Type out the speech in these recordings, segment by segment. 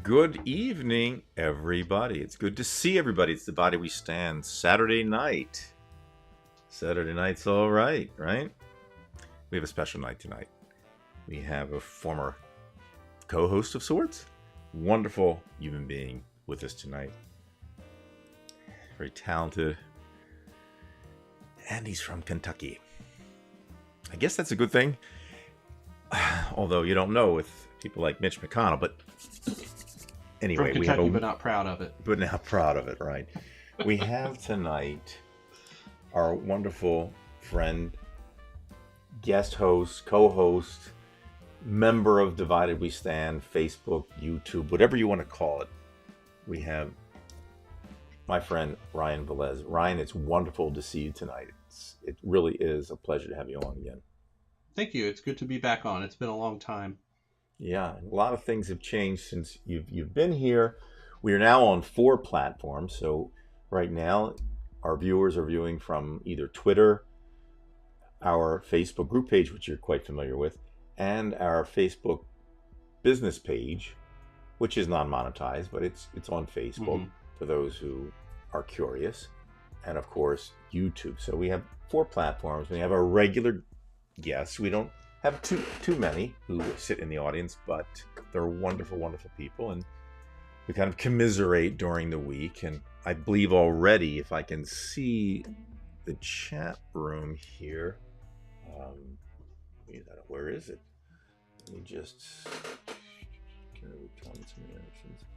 Good evening, everybody. It's good to see everybody. It's the Body We Stand Saturday night. Saturday night's all right, right? We have a special night tonight. We have a former co-host of sorts, wonderful human being with us tonight. Very talented. And he's from Kentucky. I guess that's a good thing. Although you don't know with people like Mitch McConnell, but anyway, from Kentucky, but not proud of it. But not proud of it, right? We have tonight our wonderful friend, guest host, co-host, member of Divided We Stand, Facebook, YouTube, whatever you want to call it. We have my friend Ryan Velez. Ryan, it's wonderful to see you tonight. It really is a pleasure to have you on again. Thank you. It's good to be back on. It's been a long time. Yeah, a lot of things have changed since you've been here. We are now on 4 platforms. So right now, our viewers are viewing from either Twitter, our Facebook group page, which you're quite familiar with, and our Facebook business page, which is non-monetized, but it's on Facebook for those who are curious, and of course YouTube. So we have 4 platforms. We have our regular guests. We don't have too many who sit in the audience, but they're wonderful, wonderful people, and we kind of commiserate during the week. And I believe already, if I can see the chat room here, where is it? Let me just.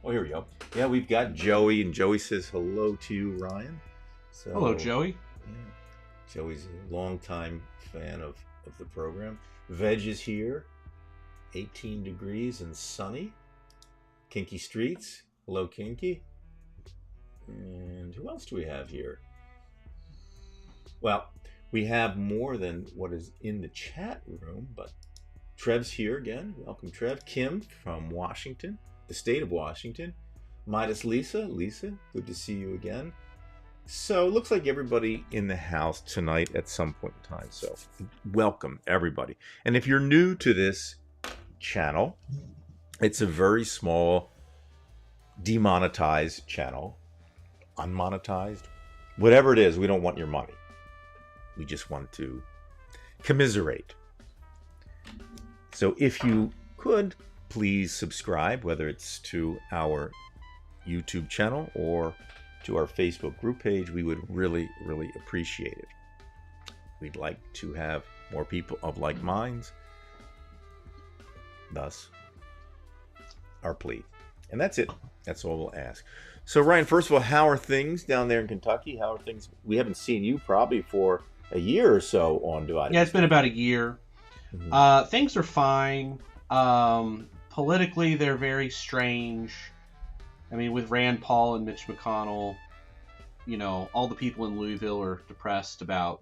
Oh, here we go. Yeah, we've got Joey, and Joey says hello to you, Ryan. So, hello, Joey. Yeah, Joey's a longtime fan of the program. Veg is here, 18 degrees and sunny. Kinky Streets, hello Kinky. And who else do we have here? Well, we have more than what is in the chat room, but Trev's here again. Welcome, Trev. Kim from Washington, the state of Washington. Midas Lisa, good to see you again. So it looks like everybody in the house tonight at some point in time. So welcome, everybody. And if you're new to this channel, it's a very small, demonetized channel. Unmonetized. Whatever it is, we don't want your money. We just want to commiserate. So if you could, please subscribe, whether it's to our YouTube channel or to our Facebook group page. We would really, really appreciate it. We'd like to have more people of like minds. Thus, our plea. And that's it. That's all we'll ask. So, Ryan, first of all, how are things down there in Kentucky? How are things? We haven't seen you probably for a year or so on Divided. Yeah, it's been about a year. Things are fine. Politically, they're very strange. I mean, with Rand Paul and Mitch McConnell, all the people in Louisville are depressed about,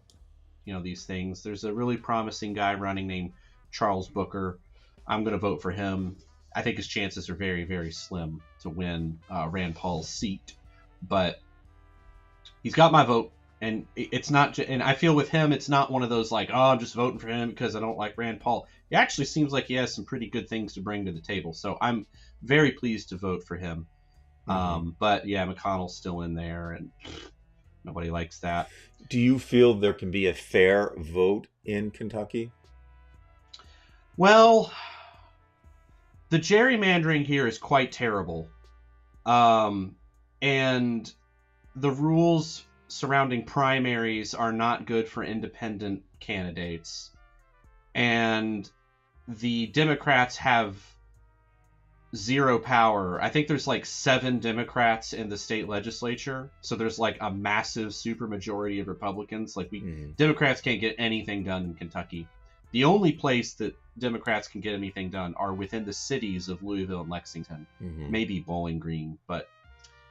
these things. There's a really promising guy running named Charles Booker. I'm going to vote for him. I think his chances are very, very slim to win Rand Paul's seat, but he's got my vote. And it's not, and I feel with him, it's not one of those like, oh, I'm just voting for him because I don't like Rand Paul. It actually seems like he has some pretty good things to bring to the table. So I'm very pleased to vote for him. But yeah, McConnell's still in there, and nobody likes that. Do you feel there can be a fair vote in Kentucky? Well, the gerrymandering here is quite terrible. And the rules surrounding primaries are not good for independent candidates. And the Democrats have zero power. I think there's like 7 Democrats in the state legislature. So there's like a massive supermajority of Republicans. Like Democrats can't get anything done in Kentucky. The only place that Democrats can get anything done are within the cities of Louisville and Lexington. Maybe Bowling Green. But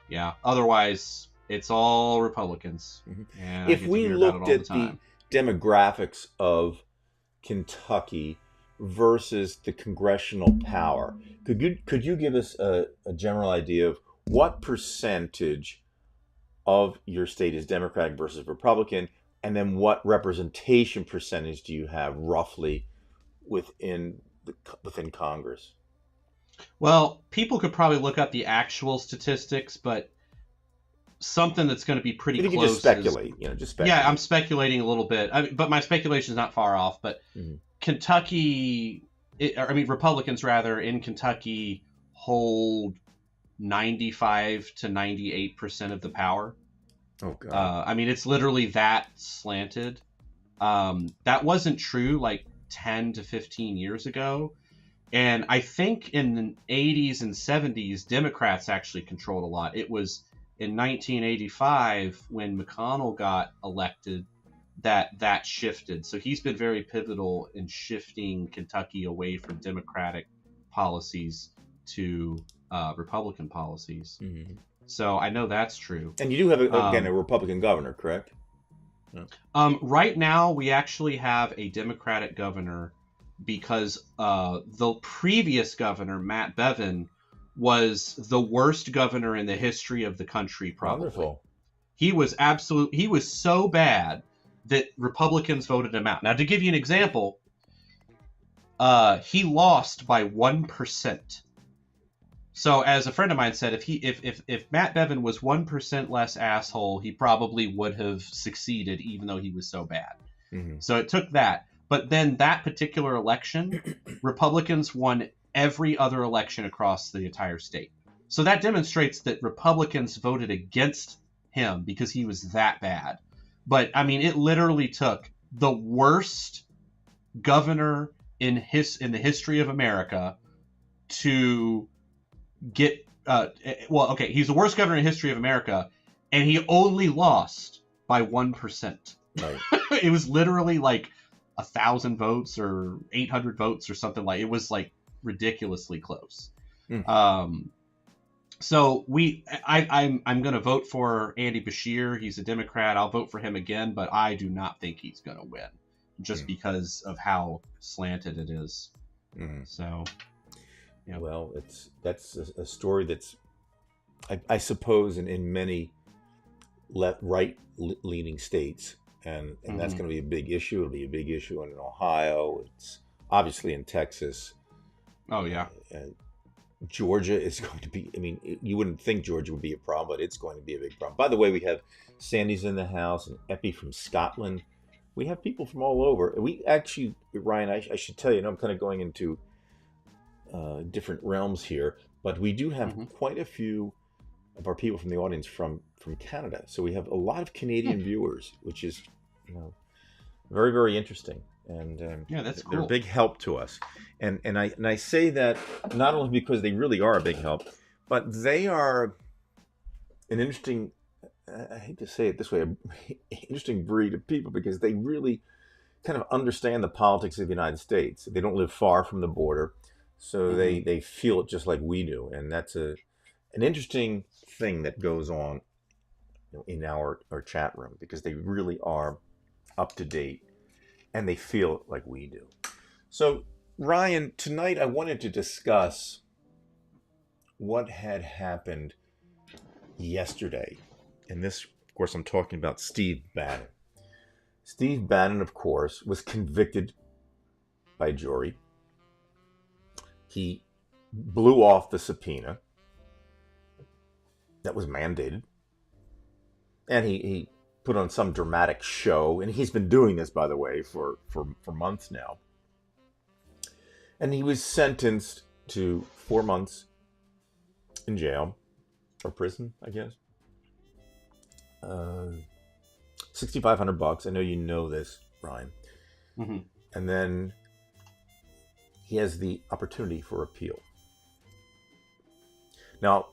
yeah, otherwise it's all Republicans. If we looked at the demographics of Kentucky versus the congressional power, could you give us a general idea of what percentage of your state is Democratic versus Republican, and then what representation percentage do you have roughly within Congress? Well, people could probably look up the actual statistics, but something that's going to be pretty If you could just close is, speculate, just yeah, I'm speculate. speculating a little bit. But my speculation is not far off. But Mm-hmm. Kentucky, Republicans rather in Kentucky hold 95 to 98% of the power. Oh God. It's literally that slanted. That wasn't true like 10 to 15 years ago. And I think in the 80s and 70s, Democrats actually controlled a lot. It was in 1985 when McConnell got elected that shifted. So he's been very pivotal in shifting Kentucky away from Democratic policies to Republican policies. Mm-hmm. So I know that's true. And you do have again a Republican governor, correct? No. Right now, we actually have a Democratic governor because the previous governor, Matt Bevin, was the worst governor in the history of the country, probably. Wonderful. He was so bad that Republicans voted him out. Now, to give you an example, he lost by 1%. So, as a friend of mine said, if Matt Bevin was 1% less asshole, he probably would have succeeded, even though he was so bad. Mm-hmm. So it took that. But then that particular election, Republicans won every other election across the entire state. So that demonstrates that Republicans voted against him because he was that bad. But it literally took the worst governor in the history of America to get he's the worst governor in the history of America, and he only lost by 1%. Right. It was literally like 1,000 votes or 800 votes or something. Like, it was like ridiculously close. So I'm going to vote for Andy Beshear. He's a Democrat. I'll vote for him again, but I do not think he's going to win just because of how slanted it is. So, yeah. Well, that's a story that's, I suppose, in many right-leaning states, and that's going to be a big issue. It'll be a big issue in Ohio. It's obviously in Texas. Oh, yeah. Georgia is going to be, you wouldn't think Georgia would be a problem, but it's going to be a big problem. By the way, we have Sandy's in the house and Epi from Scotland. We have people from all over. We actually, Ryan, I should tell you, I'm kind of going into different realms here, but we do have quite a few of our people from the audience from Canada. So we have a lot of Canadian viewers, which is very, very interesting. And that's cool. They're a big help to us. And I say that not only because they really are a big help, but they are an interesting, I hate to say it this way, interesting breed of people, because they really kind of understand the politics of the United States. They don't live far from the border, so they feel it just like we do. And that's an interesting thing that goes on in our chat room, because they really are up to date and they feel like we do. So, Ryan, tonight I wanted to discuss what had happened yesterday. And this, of course, I'm talking about Steve Bannon. Steve Bannon, of course, was convicted by jury. He blew off the subpoena that was mandated. And he put on some dramatic show. And he's been doing this, by the way, for months now. And he was sentenced to 4 months in jail, or prison, I guess. $6,500. I know you know this, Ryan. And then he has the opportunity for appeal. Now,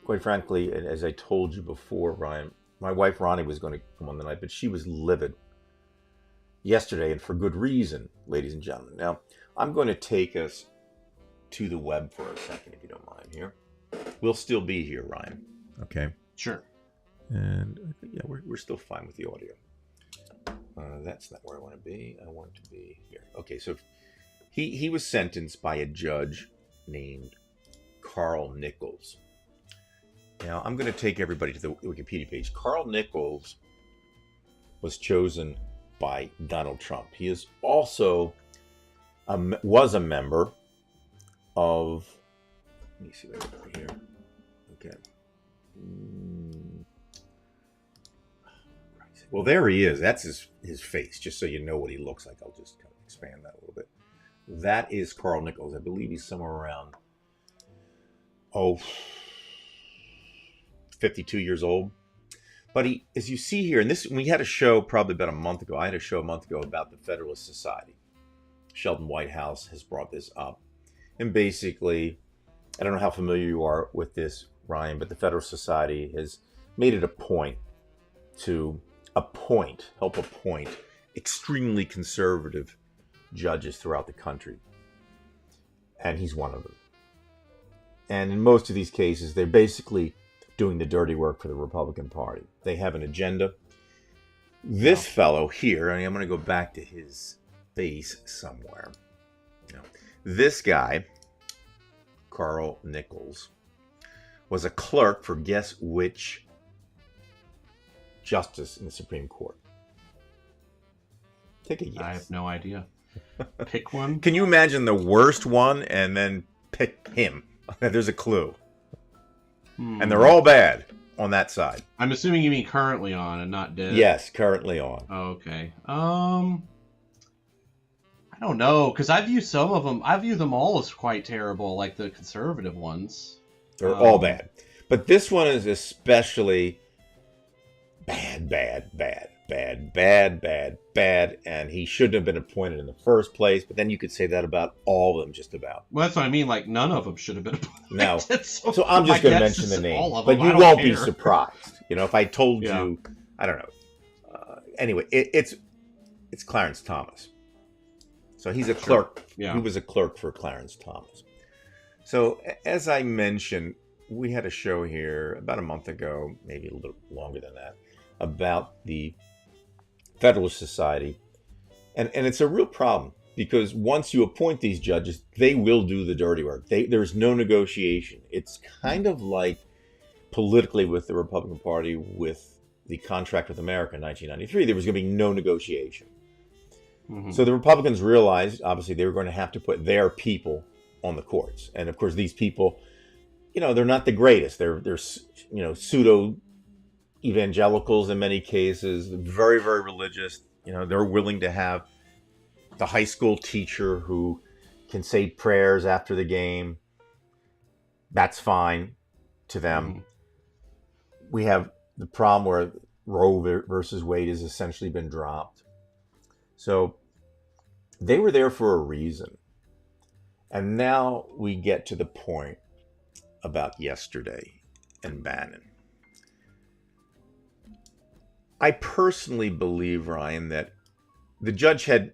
quite frankly, as I told you before, Ryan, my wife Ronnie was going to come on tonight, but she was livid yesterday, and for good reason, ladies and gentlemen. Now, I'm going to take us to the web for a second, if you don't mind here. We'll still be here, Ryan. Okay? Sure. And yeah, we're still fine with the audio. That's not where I want to be. I want to be here. Okay, so he was sentenced by a judge named Carl Nichols. Now, I'm going to take everybody to the Wikipedia page. Carl Nichols was chosen by Donald Trump. He is also was a member of Let me see that over here. Okay. Well, there he is. That's his face, just so you know what he looks like. I'll just kind of expand that a little bit. That is Carl Nichols. I believe he's somewhere around, 52 years old. But he, as you see here, and this, we had a show probably about a month ago. I had a show a month ago about the Federalist Society. Sheldon Whitehouse has brought this up. And basically, I don't know how familiar you are with this, Ryan, but the Federalist Society has made it a point to help appoint extremely conservative judges throughout the country. And he's one of them. And in most of these cases, they're basically doing the dirty work for the Republican Party. They have an agenda. This fellow here, and I'm going to go back to his face somewhere. This guy, Carl Nichols, was a clerk for guess which justice in the Supreme Court? Take a guess. I have no idea. Pick one. Can you imagine the worst one and then pick him? There's a clue. And they're all bad on that side. I'm assuming you mean currently on and not dead. Yes, currently on. Okay. I don't know, because I view some of them. I view them all as quite terrible, like the conservative ones. They're all bad, but this one is especially bad, and he shouldn't have been appointed in the first place. But then you could say that about all of them, just about. Well, that's what I mean. Like, none of them should have been appointed. No. So I'm just going to mention the name, but you won't be surprised. If I told you, I don't know. Anyway, it's Clarence Thomas. So he's a clerk. Yeah. He was a clerk for Clarence Thomas. So as I mentioned, we had a show here about a month ago, maybe a little longer than that, about the Federalist Society. And it's a real problem because once you appoint these judges, they will do the dirty work. There's no negotiation. It's kind of like politically with the Republican Party with the contract with America in 1993. There was going to be no negotiation. Mm-hmm. So the Republicans realized, obviously, they were going to have to put their people on the courts. And of course, these people, they're not the greatest. They're pseudo evangelicals in many cases, very, very religious. They're willing to have the high school teacher who can say prayers after the game. That's fine to them. Mm-hmm. We have the problem where Roe versus Wade has essentially been dropped. So they were there for a reason. And now we get to the point about yesterday and Bannon. I personally believe, Ryan, that the judge had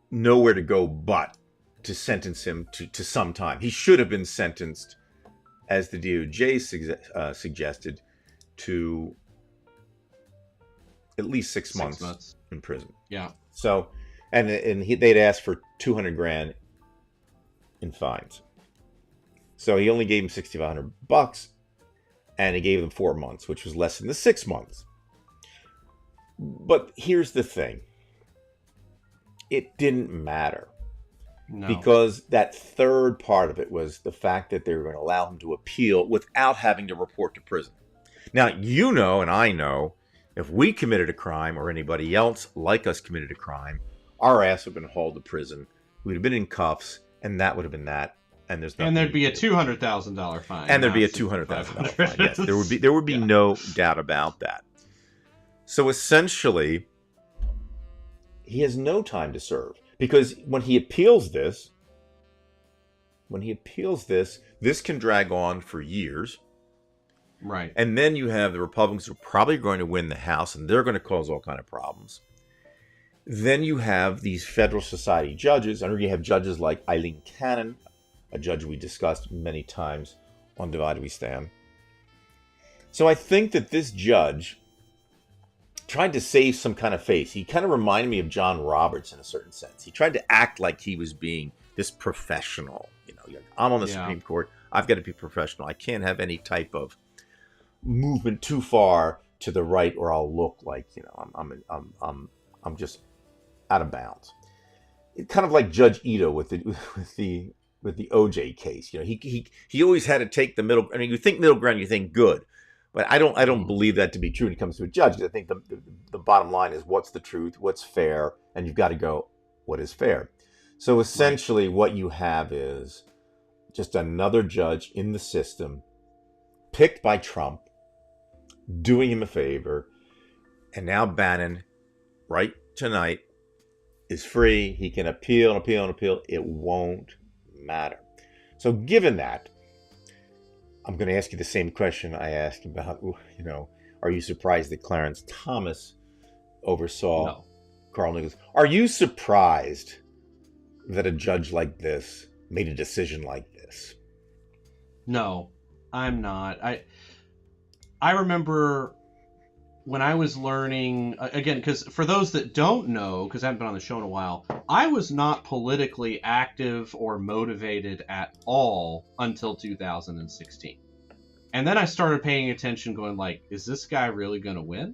nowhere to go but to sentence him to some time. He should have been sentenced, as the DOJ suggested, to at least 6 months in prison. Yeah. So, they'd asked for $200,000 in fines. So he only gave him $6,500, and he gave him 4 months, which was less than the 6 months. But here's the thing. It didn't matter. No. Because that third part of it was the fact that they were going to allow him to appeal without having to report to prison. Now, and I know, if we committed a crime or anybody else like us committed a crime, our ass would have been hauled to prison. We'd have been in cuffs, and that would have been that. And there'd be a $200,000 fine. And there'd be a $200,000 fine. Yes, there would be no doubt about that. So essentially, he has no time to serve because when he appeals this, this can drag on for years. Right. And then you have the Republicans who are probably going to win the House, and they're going to cause all kind of problems. Then you have these Federalist Society judges, and you have judges like Eileen Cannon, a judge we discussed many times on Divided We Stand. So I think that this judge tried to save some kind of face. He kind of reminded me of John Roberts in a certain sense. He tried to act like he was being this professional. I'm on the Supreme Court. I've got to be professional. I can't have any type of movement too far to the right, or I'll look like I'm just out of bounds. It's kind of like Judge Ito with the with the OJ case. He always had to take the middle. I mean, you think middle ground, you think good, but I don't believe that to be true when it comes to a judge. I think the bottom line is what's the truth, what's fair, and you've got to go what is fair. So essentially, what you have is just another judge in the system picked by Trump, doing him a favor, and now Bannon, right tonight, is free. He can appeal and appeal and appeal. It won't matter. So given that, I'm going to ask you the same question I asked about, are you surprised that Clarence Thomas oversaw Carl Nichols? Are you surprised that a judge like this made a decision like this? No, I'm not. I remember when I was learning, again, because for those that don't know, because I haven't been on the show in a while, I was not politically active or motivated at all until 2016. And then I started paying attention, going like, is this guy really going to win?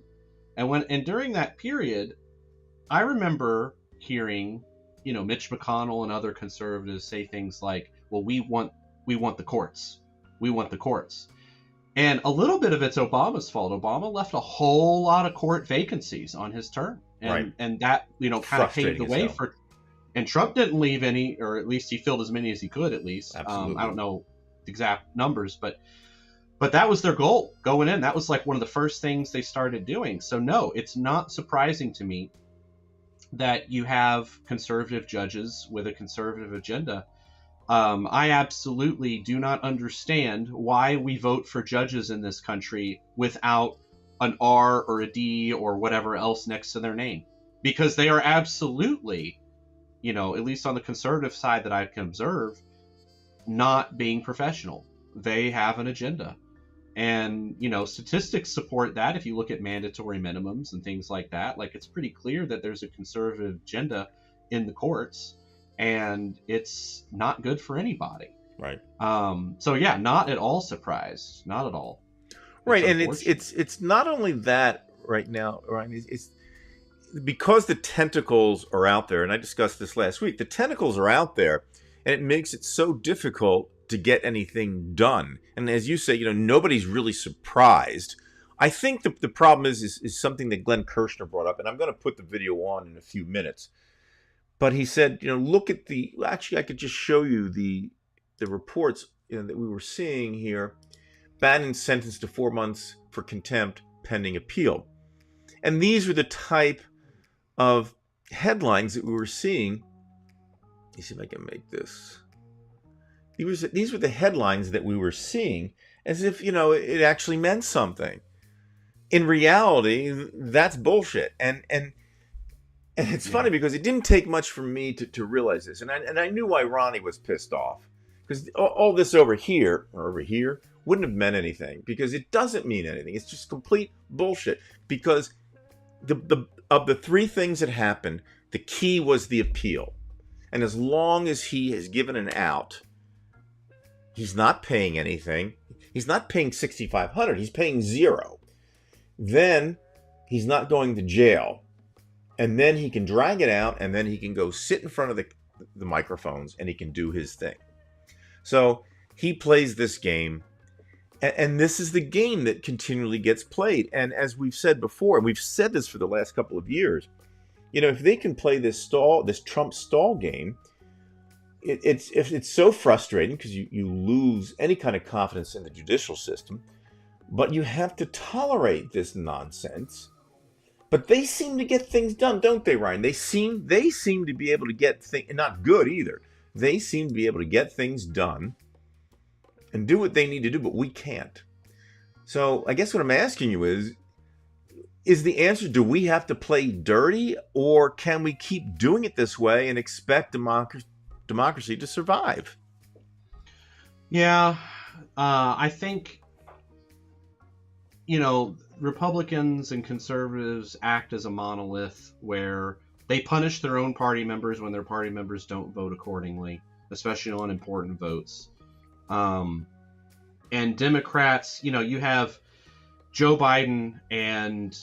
And during that period, I remember hearing, Mitch McConnell and other conservatives say things like, well, we want the courts. We want the courts. And a little bit of it's Obama's fault. Obama left a whole lot of court vacancies on his term. And that, kind of paved the way for... And Trump didn't leave any, or at least he filled as many as he could, at least. I don't know the exact numbers, but that was their goal going in. That was like one of the first things they started doing. So no, it's not surprising to me that you have conservative judges with a conservative agenda. I absolutely do not understand why we vote for judges in this country without an R or a D or whatever else next to their name, because they are absolutely, at least on the conservative side that I can observe, not being professional. They have an agenda. And, statistics support that. If you look at mandatory minimums and things like that, like it's pretty clear that there's a conservative agenda in the courts. And it's not good for anybody. Right. So yeah, not at all surprised. Not at all. Right, and it's not only that right now, right? It's because the tentacles are out there, and I discussed this last week. The tentacles are out there, and it makes it so difficult to get anything done. And as you say, nobody's really surprised. I think the problem is something that Glenn Kirshner brought up, and I'm going to put the video on in a few minutes. But he said, look at actually, I could just show you the reports that we were seeing here. Bannon sentenced to 4 months for contempt pending appeal. And these were the type of headlines that we were seeing. Let me see if I can make this. These were the headlines that we were seeing as if, it actually meant something. In reality, that's bullshit. And it's funny because it didn't take much for me to realize this. And I knew why Ronnie was pissed off. Because all this over here wouldn't have meant anything. Because it doesn't mean anything. It's just complete bullshit. Because of the three things that happened, the key was the appeal. And as long as he has given an out, he's not paying anything. He's not paying $6,500. He's paying $0. Then he's not going to jail. And then he can drag it out, and then he can go sit in front of the microphones, and he can do his thing. So he plays this game, and this is the game that continually gets played. And as we've said before, and we've said this for the last couple of years, if they can play this Trump stall game, it's so frustrating because you lose any kind of confidence in the judicial system, but you have to tolerate this nonsense. But they seem to get things done, don't they, Ryan? They seem to be able to get things, not good either. They seem to be able to get things done and do what they need to do, but we can't. So I guess what I'm asking you is the answer, do we have to play dirty, or can we keep doing it this way and expect democracy to survive? Yeah, I think, Republicans and conservatives act as a monolith where they punish their own party members when their party members don't vote accordingly, especially on important votes. And Democrats, you have Joe Biden and,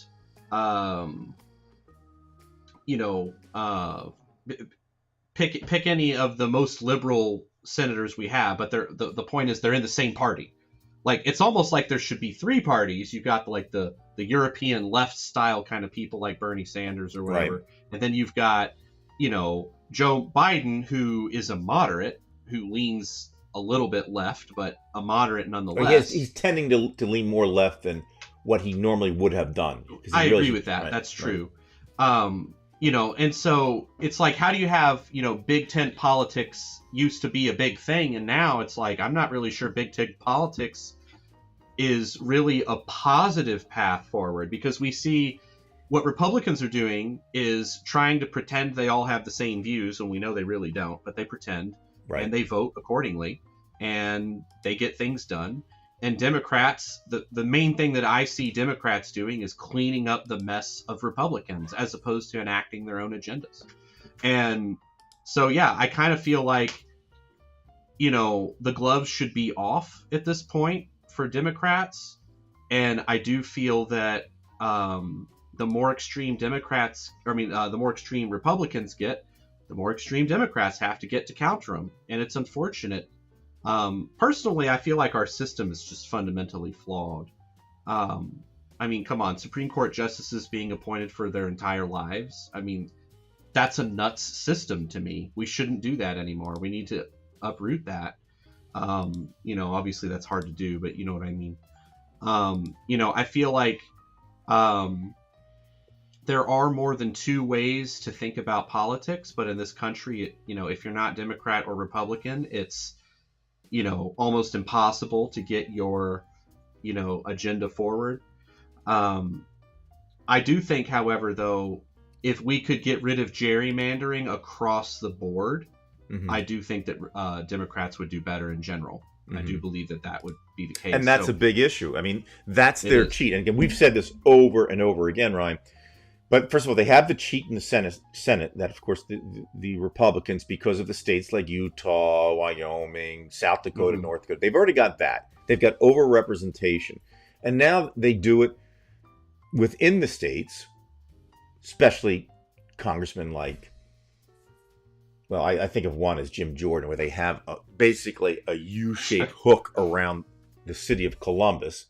pick any of the most liberal senators we have, but the point is they're in the same party. Like, it's almost like there should be three parties. You've got like the European left style kind of people like Bernie Sanders or whatever, Right. and then you've got, you know, Joe Biden, who is a moderate, who leans a little bit left, but a moderate nonetheless. He's tending to lean more left than what he normally would have done. I agree with that. Right, That's right. true. You know, and so it's like, how do you have, you know, big tent politics used to be a big thing, and now it's like, I'm not really sure big tent politics is really a positive path forward, because we see what Republicans are doing is trying to pretend they all have the same views, and we know they really don't, but they pretend, Right. and they vote accordingly, and they get things done. And Democrats, the main thing that I see Democrats doing is cleaning up the mess of Republicans as opposed to enacting their own agendas. And so, yeah, I kind of feel like, you know, the gloves should be off at this point for Democrats. And I do feel that the more extreme the more extreme Republicans get, the more extreme Democrats have to get to counter them. And it's unfortunate. Personally, I feel like our system is just fundamentally flawed. I mean, come on, Supreme Court justices being appointed for their entire lives. I mean, that's a nuts system to me. We shouldn't do that anymore. We need to uproot that. You know, obviously that's hard to do, but you know what I mean. You know, I feel like there are more than two ways to think about politics, but in this country, you know, if you're not Democrat or Republican, it's, you know, almost impossible to get your, you know, agenda forward. I do think, however, though, if we could get rid of gerrymandering across the board, I do think that Democrats would do better in general. I do believe that that would be the case. And that's a big issue. I mean, that's their cheat. And again, we've said this over and over again, Ryan. But first of all, they have the cheat in the Senate that, of course, the Republicans, because of the states like Utah, Wyoming, South Dakota, North Dakota, they've already got that. They've got overrepresentation. And now they do it within the states, especially congressmen like, well, I think of one as Jim Jordan, where they have basically a U-shaped hook around the city of Columbus.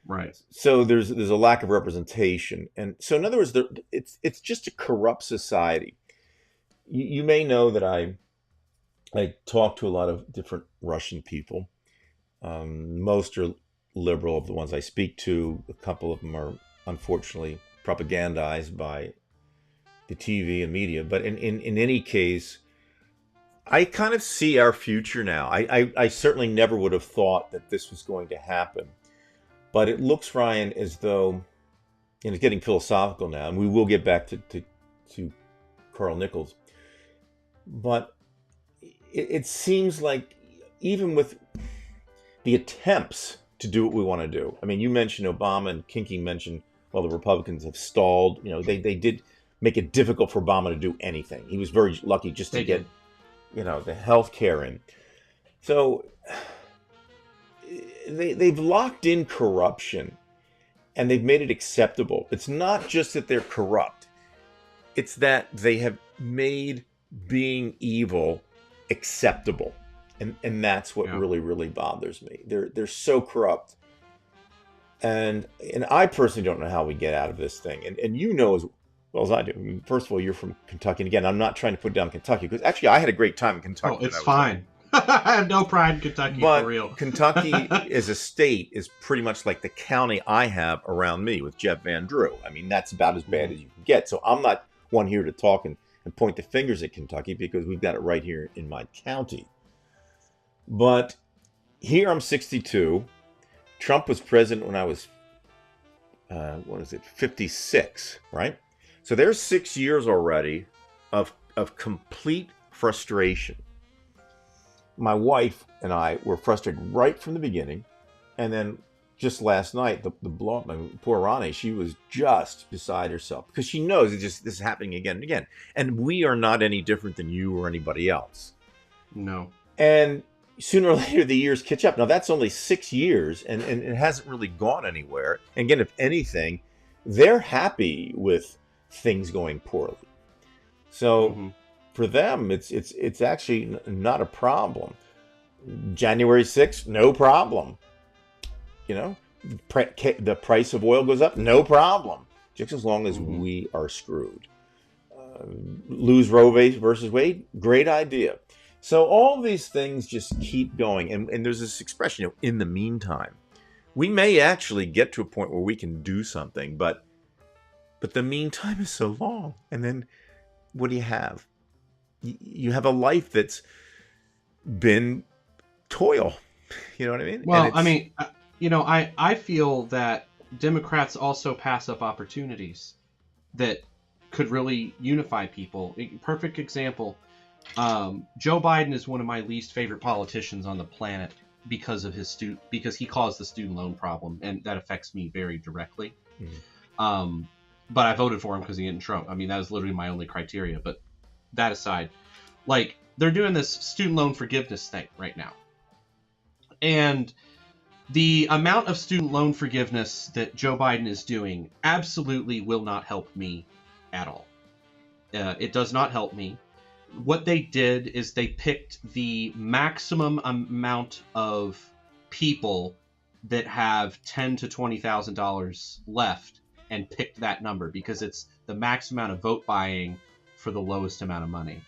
Right. So there's a lack of representation, and so in other words, it's just a corrupt society. You may know that I talk to a lot of different Russian people. Most are liberal of the ones I speak to. A couple of them are unfortunately propagandized by the TV and media. But in any case, I kind of see our future now. I certainly never would have thought that this was going to happen. But it looks, Ryan, as though, and it's getting philosophical now, and we will get back to Carl Nichols. But it seems like even with the attempts to do what we want to do, I mean, you mentioned Obama, and Kinky mentioned, well, the Republicans have stalled. You know, they did make it difficult for Obama to do anything. He was very lucky just to get, you know, the health care in. So they've locked in corruption, and they've made it acceptable. It's not just that they're corrupt. It's that they have made being evil acceptable. And that's what really, really bothers me. They're so corrupt. And I personally don't know how we get out of this thing. And you know as well as I do. I mean, first of all, you're from Kentucky. And again, I'm not trying to put down Kentucky, because actually I had a great time in Kentucky. Oh, it's fine. I have no pride in Kentucky, but for real. Kentucky as a state is pretty much like the county I have around me with Jeff Van Drew. I mean, that's about as bad as you can get. So I'm not one here to talk and point the fingers at Kentucky, because we've got it right here in my county. But here I'm 62. Trump was president when I was, 56, right? So there's 6 years already of complete frustration. My wife and I were frustrated right from the beginning. And then just last night, the blow up, my poor Ronnie, she was just beside herself, because she knows this is happening again and again. And we are not any different than you or anybody else. No. And sooner or later, the years catch up. Now, that's only 6 years, and it hasn't really gone anywhere. And again, if anything, they're happy with things going poorly. So for them, it's actually not a problem. January 6th, no problem. You know, the price of oil goes up, no problem. Just as long as we are screwed. Lose Roe versus Wade, great idea. So all these things just keep going. And there's this expression, in the meantime. We may actually get to a point where we can do something, but the meantime is so long. And then what do you have? You have a life that's been toil. You know what I mean? Well, I mean, I feel that Democrats also pass up opportunities that could really unify people. Perfect example. Joe Biden is one of my least favorite politicians on the planet because of because he caused the student loan problem, and that affects me very directly. But I voted for him because he didn't Trump. I mean, that was literally my only criteria. But that aside, like, they're doing this student loan forgiveness thing right now. And the amount of student loan forgiveness that Joe Biden is doing absolutely will not help me at all. It does not help me. What they did is they picked the maximum amount of people that have $10,000 to $20,000 left and picked that number because it's the max amount of vote buying for the lowest amount of money.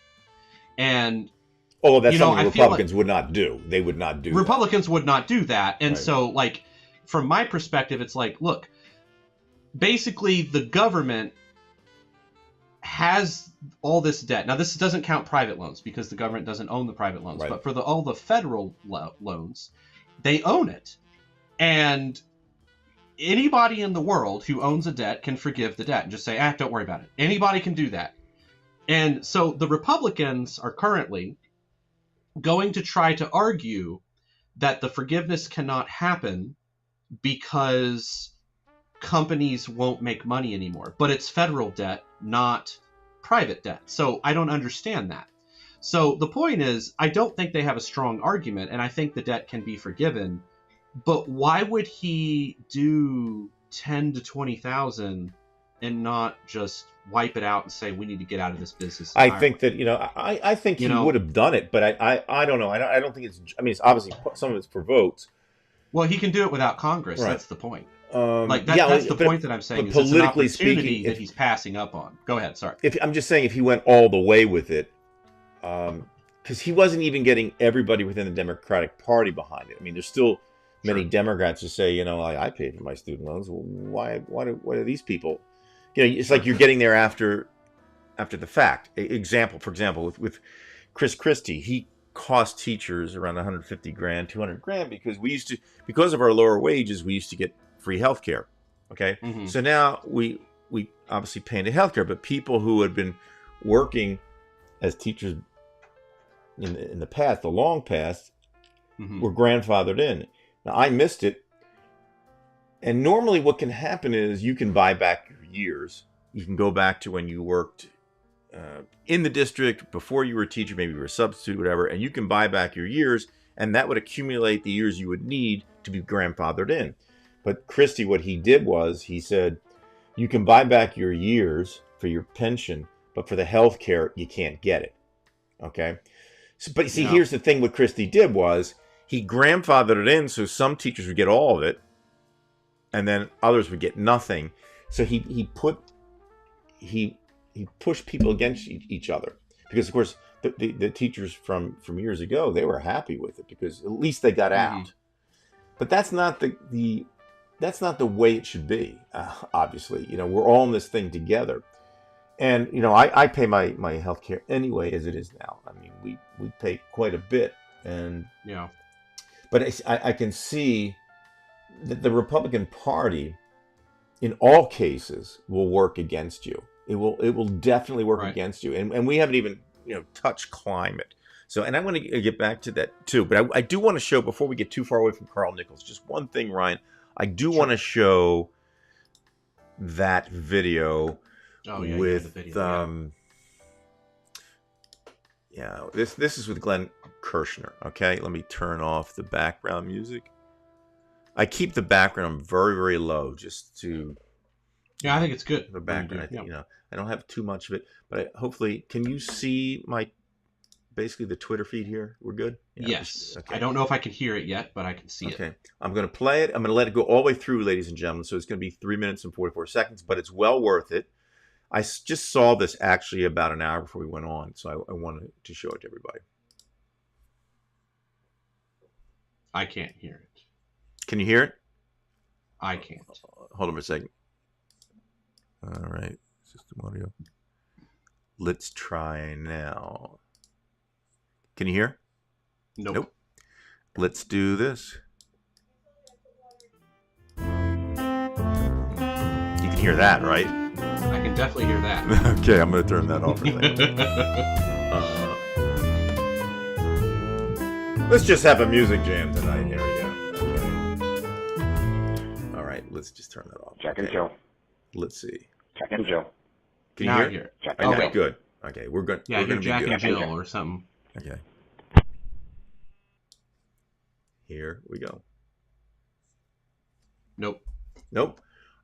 And that's something Republicans would not do. They would not do Republicans would not do that. And so, like, from my perspective, it's like, look, basically the government has all this debt. Now, this doesn't count private loans because the government doesn't own the private loans. Right. But for all the federal loans, they own it. And anybody in the world who owns a debt can forgive the debt and just say, don't worry about it. Anybody can do that. And so the Republicans are currently going to try to argue that the forgiveness cannot happen because companies won't make money anymore. But it's federal debt, not private debt. So I don't understand that. So the point is, I don't think they have a strong argument, and I think the debt can be forgiven. But why would he do 10 to 20,000 and not just wipe it out and say we need to get out of this business entirely? I think that I think he would have done it, but I don't know. I don't think it's. I mean, it's obviously some of it's for votes. Well, he can do it without Congress. Right. That's the point. That's the point that I'm saying. Is politically it's an opportunity speaking, that he's passing up on. Go ahead. Sorry. I'm just saying, if he went all the way with it, because he wasn't even getting everybody within the Democratic Party behind it. I mean, there's still many Democrats who say, I paid for my student loans. Well, why do these people? It's like you're getting there after the fact. For example, with Chris Christie, he cost teachers around $150,000, $200,000 because of our lower wages, we used to get free health care. Okay. Mm-hmm. So now we obviously pay into health care, but people who had been working as teachers in the past, the long past, were grandfathered in. Now, I missed it. And normally what can happen is you can buy back your years. You can go back to when you worked in the district, before you were a teacher, maybe you were a substitute, whatever, and you can buy back your years, and that would accumulate the years you would need to be grandfathered in. But Christie, what he did was, he said, you can buy back your years for your pension, but for the health care, you can't get it. Okay? But see, here's the thing. What Christie did was, he grandfathered it in so some teachers would get all of it, and then others would get nothing. So he pushed people against each other, because of course the teachers from years ago, they were happy with it because at least they got out. But that's not the way it should be. Obviously, we're all in this thing together, and I pay my health care anyway as it is now. I mean, we pay quite a bit, and but I can see that the Republican Party, in all cases, will work against you. It will definitely work against you. And we haven't even touched climate. So, and I want to get back to that too. But I do want to show, before we get too far away from Carl Nichols, just one thing, Ryan. I do want to show that video with the video, this is with Glenn Kirshner. Okay, let me turn off the background music. I keep the background very, very low just to Yeah, I think it's good. The When you background, I do. think, Yeah. I don't have too much of it, but hopefully, can you see my basically the Twitter feed here? We're good. Yeah. Yes. I Okay. don't know if I can hear it yet, but I can see it. Okay. I'm going to play it. I'm going to let it go all the way through, ladies and gentlemen. So it's going to be 3 minutes and 44 seconds, but it's well worth it. I just saw this actually about an hour before we went on, so I wanted to show it to everybody. I can't hear it. Can you hear it? I can't. Hold on for a second. All right. System audio. Let's try now. Can you hear? Nope. Let's do this. You can hear that, right? I can definitely hear that. Okay, I'm going to turn that off for a second. Let's just have a music jam tonight. There we go. Okay. All right, let's just turn that off. Jack and Jill. Let's see. Jack and Jill. Can you Now hear I it? hear it. Jack Okay, and Jill. good. Okay, we're good. Yeah, we're you're going to Jack be and good. Jill or something. Okay. Here we go. Nope.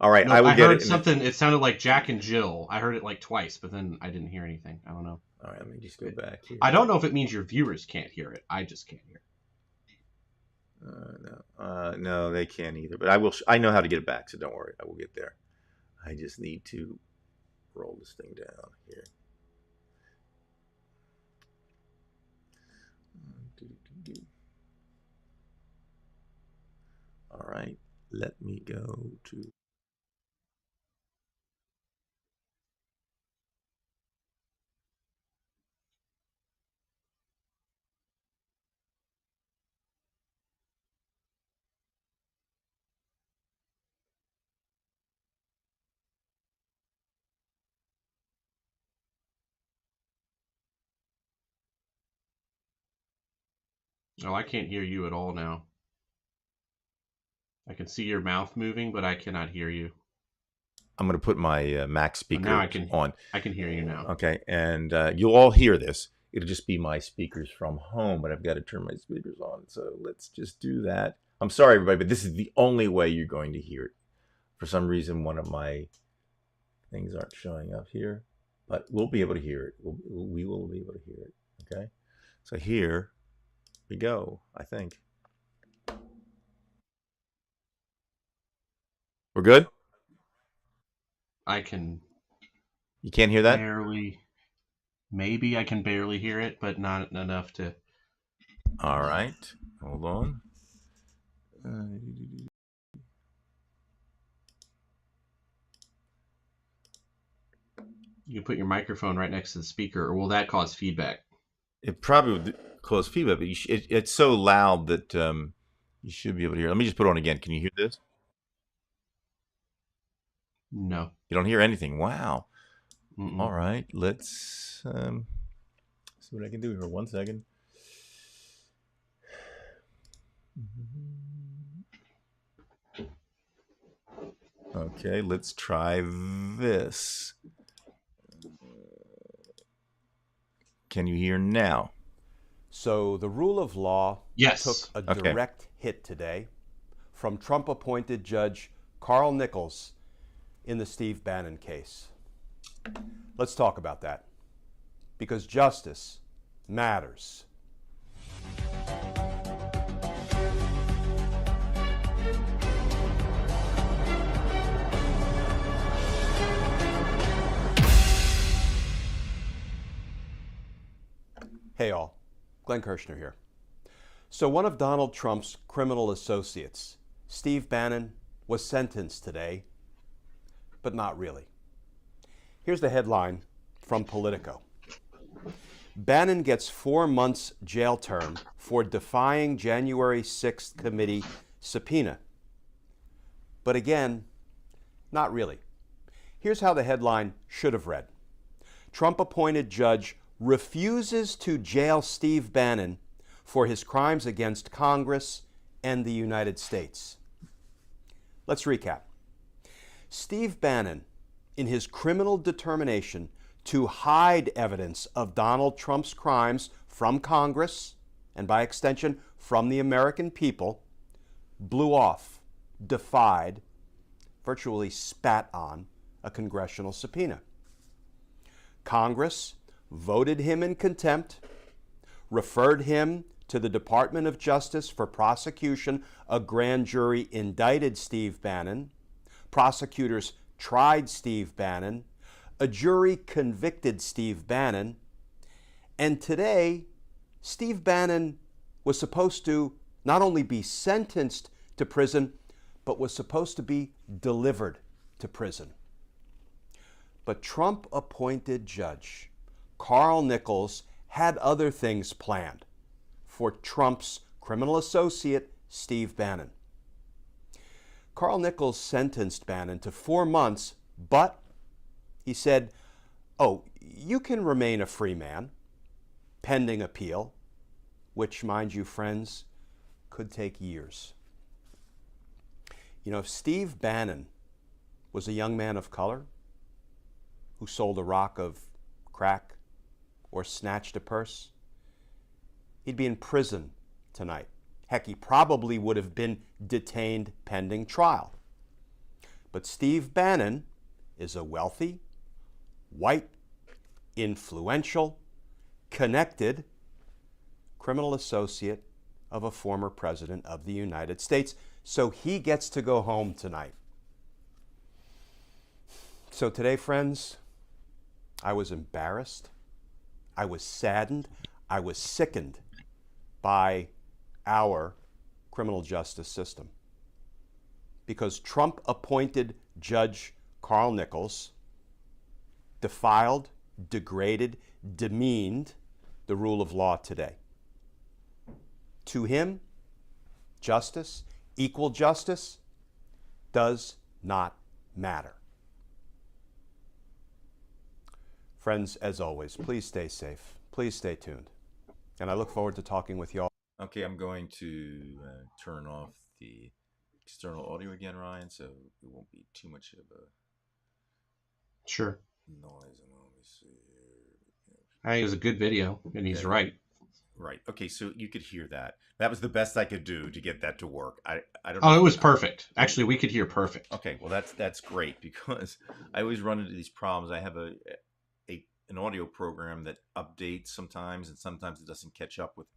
All right, Nope. I will I get heard it. something. It sounded like Jack and Jill. I heard it like twice, but then I didn't hear anything. I don't know. All right, let me just go back here. I don't know if it means your viewers can't hear it. I just can't hear it. No, they can't either. But I will. I know how to get it back, so don't worry. I will get there. I just need to roll this thing down here. All right, let me go to. Oh, I can't hear you at all now. I can see your mouth moving, but I cannot hear you. I'm going to put my Mac speaker Now I can on. I can hear you now. Okay, and you'll all hear this. It'll just be my speakers from home, but I've got to turn my speakers on. So let's just do that. I'm sorry, everybody, but this is the only way you're going to hear it. For some reason, one of my things aren't showing up here, but we'll be able to hear it. We will be able to hear it. Okay, so here we go. I think we're good. I can You can't hear that? barely. Maybe I can barely hear it, but not enough to. All right, hold on. You can put your microphone right next to the speaker, or will that cause feedback? It probably would cause feedback, but it's so loud that you should be able to hear. Let me just put it on again. Can you hear this? No. You don't hear anything. Wow. Mm-mm. All right. Let's see what I can do here. 1 second. Okay, let's try this. Can you hear now? So the rule of law Yes. took a Okay. direct hit today from Trump-appointed Judge Carl Nichols in the Steve Bannon case. Let's talk about that, because justice matters. Hey all, Glenn Kirshner here. So one of Donald Trump's criminal associates, Steve Bannon, was sentenced today, but not really. Here's the headline from Politico. Bannon gets 4 months jail term for defying January 6th committee subpoena. But again, not really. Here's how the headline should have read. Trump-appointed judge refuses to jail Steve Bannon for his crimes against Congress and the United States. Let's recap. Steve Bannon, in his criminal determination to hide evidence of Donald Trump's crimes from Congress, and by extension from the American people, blew off, defied, virtually spat on a congressional subpoena. Congress voted him in contempt, referred him to the Department of Justice for prosecution. A grand jury indicted Steve Bannon. Prosecutors tried Steve Bannon. A jury convicted Steve Bannon. And today, Steve Bannon was supposed to not only be sentenced to prison, but was supposed to be delivered to prison. But Trump-appointed judge Carl Nichols had other things planned for Trump's criminal associate, Steve Bannon. Carl Nichols sentenced Bannon to 4 months, but he said, oh, you can remain a free man, pending appeal, which, mind you, friends, could take years. You know, if Steve Bannon was a young man of color who sold a rock of crack or snatched a purse, he'd be in prison tonight. Heck, he probably would have been detained pending trial. But Steve Bannon is a wealthy, white, influential, connected criminal associate of a former president of the United States. So he gets to go home tonight. So today, friends, I was embarrassed, I was saddened, I was sickened by our criminal justice system. Because Trump-appointed Judge Carl Nichols defiled, degraded, demeaned the rule of law today. To him, justice, equal justice, does not matter. Friends, as always, please stay safe. Please stay tuned. And I look forward to talking with you all. Okay, I'm going to turn off the external audio again, Ryan, so it won't be too much of a Sure. noise. And let me see here. I think it was a good video, and he's right. Right. Okay, so you could hear that. That was the best I could do to get that to work. I don't Oh, know. it was perfect. Actually, we could hear perfect. Okay, well that's great, because I always run into these problems. I have an audio program that updates sometimes, and sometimes it doesn't catch up with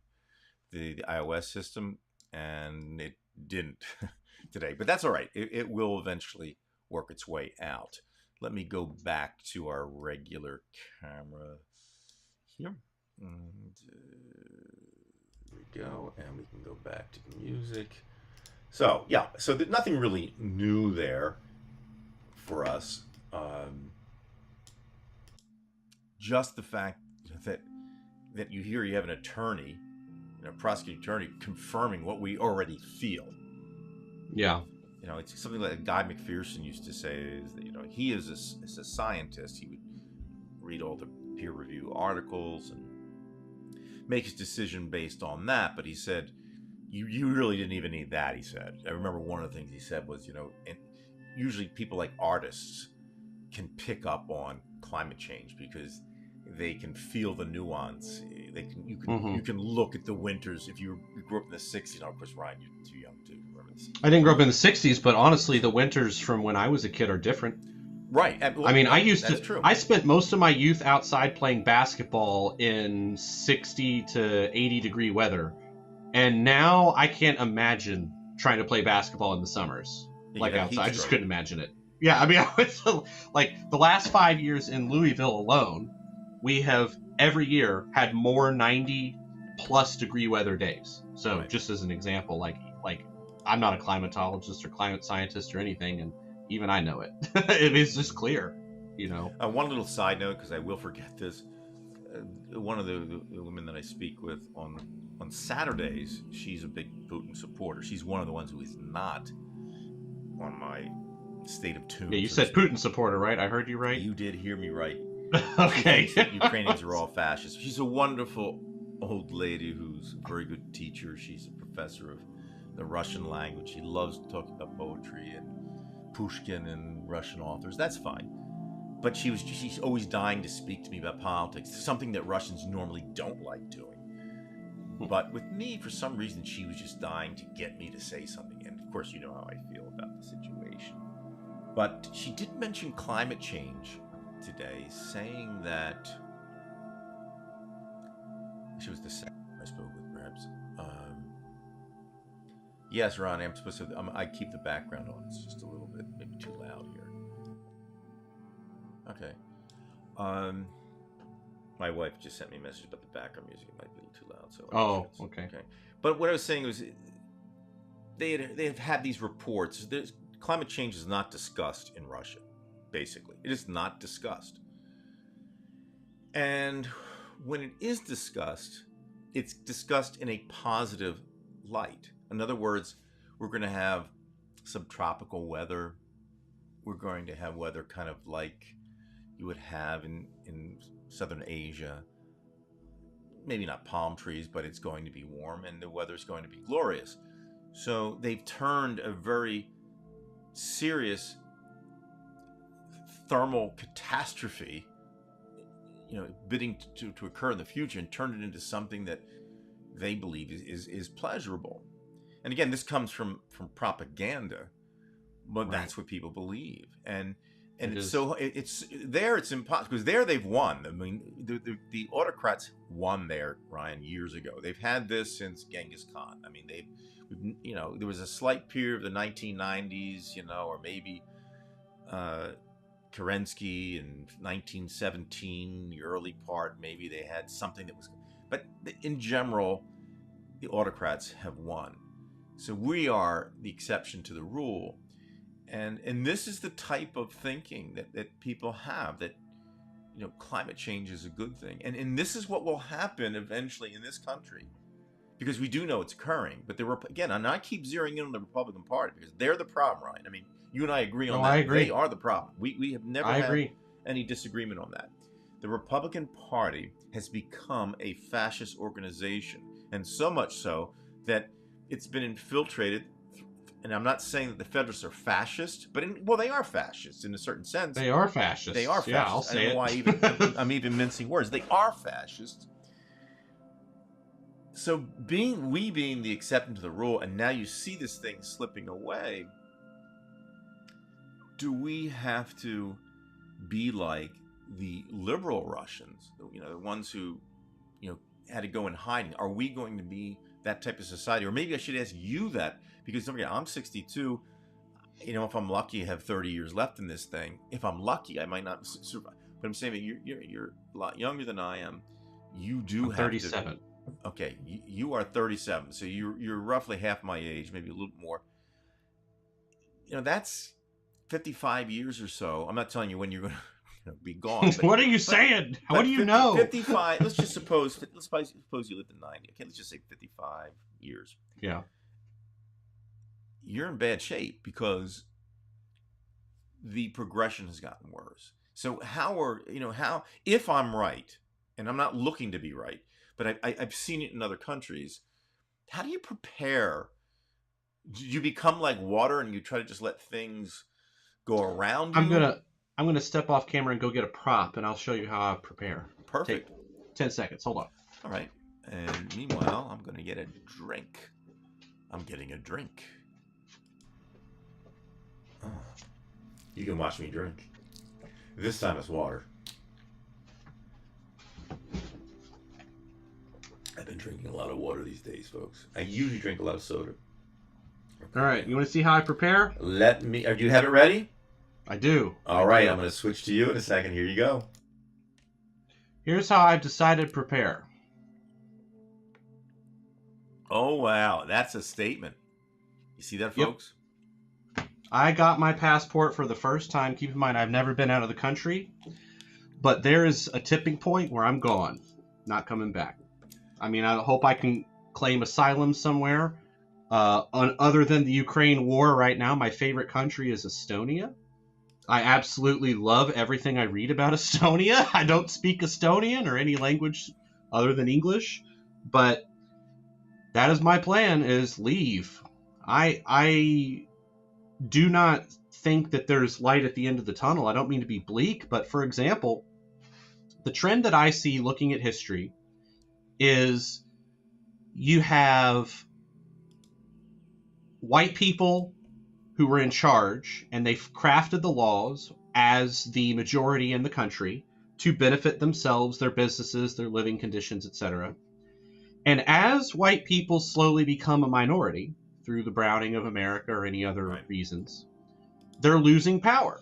the iOS system, and it didn't today. But that's all right. It will eventually work its way out. Let me go back to our regular camera here. And there we go. And we can go back to the music. So, yeah. So nothing really new there for us. Just the fact that you hear you have an attorney, a prosecuting attorney, confirming what we already feel. Yeah. You know, it's something like Guy McPherson used to say, is that, you know, he is a scientist. He would read all the peer review articles and make his decision based on that. But he said, you really didn't even need that, he said. I remember one of the things he said was, you know, and usually people like artists can pick up on climate change because they can feel the nuance. You can look at the winters. If you grew up in the 60s, of course, Ryan, you're too young to remember this. I didn't grow up in the 60s, but honestly, the winters from when I was a kid are different. Right. Well, I mean, true. I spent most of my youth outside playing basketball in 60 to 80 degree weather. And now I can't imagine trying to play basketball in the summers. Like outside. I just couldn't imagine it. Yeah, I mean, I was like the last 5 years in Louisville alone, we have every year had more 90 plus degree weather days. So right. Just as an example, like I'm not a climatologist or climate scientist or anything, and even I know it. It is just clear, you know. One little side note, because I will forget this. One of the women that I speak with on Saturdays, she's a big Putin supporter. She's one of the ones who is not on my State of Tune. Yeah, you said Putin supporter, right? I heard you right. You did hear me right. Okay. She thinks that Ukrainians are all fascists. She's a wonderful old lady who's a very good teacher. She's a professor of the Russian language. She loves to talk about poetry and Pushkin and Russian authors. That's fine. But she's always dying to speak to me about politics, something that Russians normally don't like doing. But with me, for some reason, she was just dying to get me to say something. And of course, you know how I feel about the situation. But she did mention climate change today, saying that she was the second I spoke with, perhaps. Yes, Ron, I'm supposed to. I keep the background on. It's just a little bit, maybe too loud here. Okay. My wife just sent me a message about the background music. It might be a little too loud. So. Okay. But what I was saying was, they have had these reports. Climate change is not discussed in Russia. Basically, it is not discussed. And when it is discussed, it's discussed in a positive light. In other words, we're going to have subtropical weather. We're going to have weather kind of like you would have in Southern Asia. Maybe not palm trees, but it's going to be warm and the weather's going to be glorious. So they've turned a very serious thermal catastrophe, bidding to occur in the future, and turned it into something that they believe is pleasurable. And again, this comes from propaganda, but that's what people believe. And it's impossible, because there they've won. I mean, the autocrats won there, Ryan, years ago. They've had this since Genghis Khan. I mean, there was a slight period of the 1990s, or maybe Kerensky in 1917, the early part, maybe they had something that was, but in general, the autocrats have won. So we are the exception to the rule. And this is the type of thinking that people have, that, climate change is a good thing. And this is what will happen eventually in this country, because we do know it's occurring. But again, and I keep zeroing in on the Republican Party because they're the problem, Ryan. I mean, you and I agree on that. I agree. They are the problem. We have never had any disagreement on that. The Republican Party has become a fascist organization, and so much so that it's been infiltrated. And I'm not saying that the Federalists are fascist, but they are fascists in a certain sense. They are fascists. They are fascists. Yeah, I'll say it. I don't know why I'm even mincing words. They are fascists. So being the exception to the rule, and now you see this thing slipping away, do we have to be like the liberal Russians, the ones who, had to go in hiding? Are we going to be that type of society? Or maybe I should ask you that, because don't forget, I'm 62. If I'm lucky, I have 30 years left in this thing. If I'm lucky, I might not survive. But I'm saying that you're a lot younger than I am. You do have 37. Okay, you are 37, so you're roughly half my age, maybe a little more. That's 55 years or so. I'm not telling you when you're going to be gone. What are you saying? What do you know? 55. Let's just suppose you lived in 90. Okay, let's just say 55 years. Yeah. You're in bad shape because the progression has gotten worse. So if I'm right, and I'm not looking to be right, but I've seen it in other countries, how do you prepare? Do you become like water and you try to just let things go around you? I'm gonna step off camera and go get a prop, and I'll show you how I prepare. Perfect. Take 10 seconds. Hold on. All right. And meanwhile, I'm gonna get a drink. I'm getting a drink. Oh. You can watch me drink. This time it's water. I've been drinking a lot of water these days, folks. I usually drink a lot of soda. Okay. All right. You want to see how I prepare? Do you have it ready? I do. All right. I'm going to switch to you in a second. Here you go. Here's how I've decided to prepare. Oh, wow. That's a statement. You see that, folks? Yep. I got my passport for the first time. Keep in mind, I've never been out of the country. But there is a tipping point where I'm gone. Not coming back. I mean, I hope I can claim asylum somewhere. Other than the Ukraine war right now, my favorite country is Estonia. I absolutely love everything I read about Estonia. I don't speak Estonian or any language other than English, but that is my plan, is leave. I do not think that there's light at the end of the tunnel. I don't mean to be bleak, but for example, the trend that I see looking at history is you have white people who were in charge, and they've crafted the laws as the majority in the country to benefit themselves, their businesses, their living conditions, etc. And as white people slowly become a minority through the browning of America or any other reasons, they're losing power.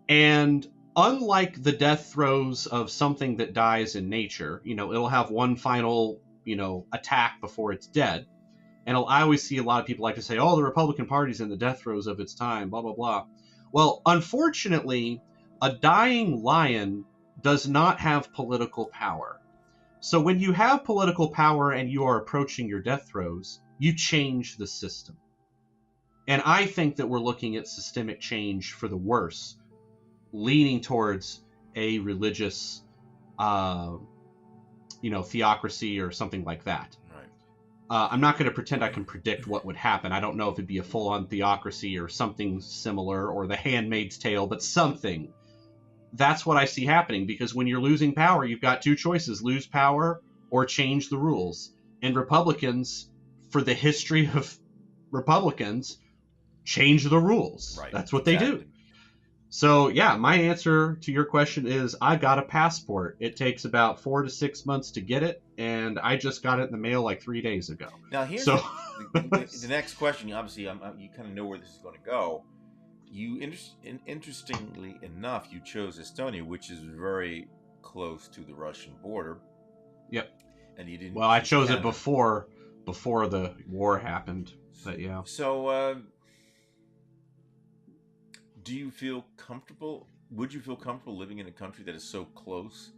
And unlike the death throes of something that dies in nature, it'll have one final, attack before it's dead. And I always see a lot of people like to say, oh, the Republican Party's in the death throes of its time, blah, blah, blah. Well, unfortunately, a dying lion does not have political power. So when you have political power and you are approaching your death throes, you change the system. And I think that we're looking at systemic change for the worse, leaning towards a religious, theocracy or something like that. I'm not going to pretend I can predict what would happen. I don't know if it'd be a full-on theocracy or something similar, or The Handmaid's Tale, but something. That's what I see happening, because when you're losing power, you've got two choices: lose power or change the rules. And Republicans, for the history of Republicans, change the rules. Right. That's what they do. So, yeah, my answer to your question is I got a passport. It takes about 4 to 6 months to get it, and I just got it in the mail like 3 days ago. Now, here's the next question. Obviously, you kind of know where this is going to go. Interestingly enough, you chose Estonia, which is very close to the Russian border. Yep. And you didn't. Well, I chose Canada. It before the war happened. But yeah. So, do you feel comfortable? Would you feel comfortable living in a country that is so close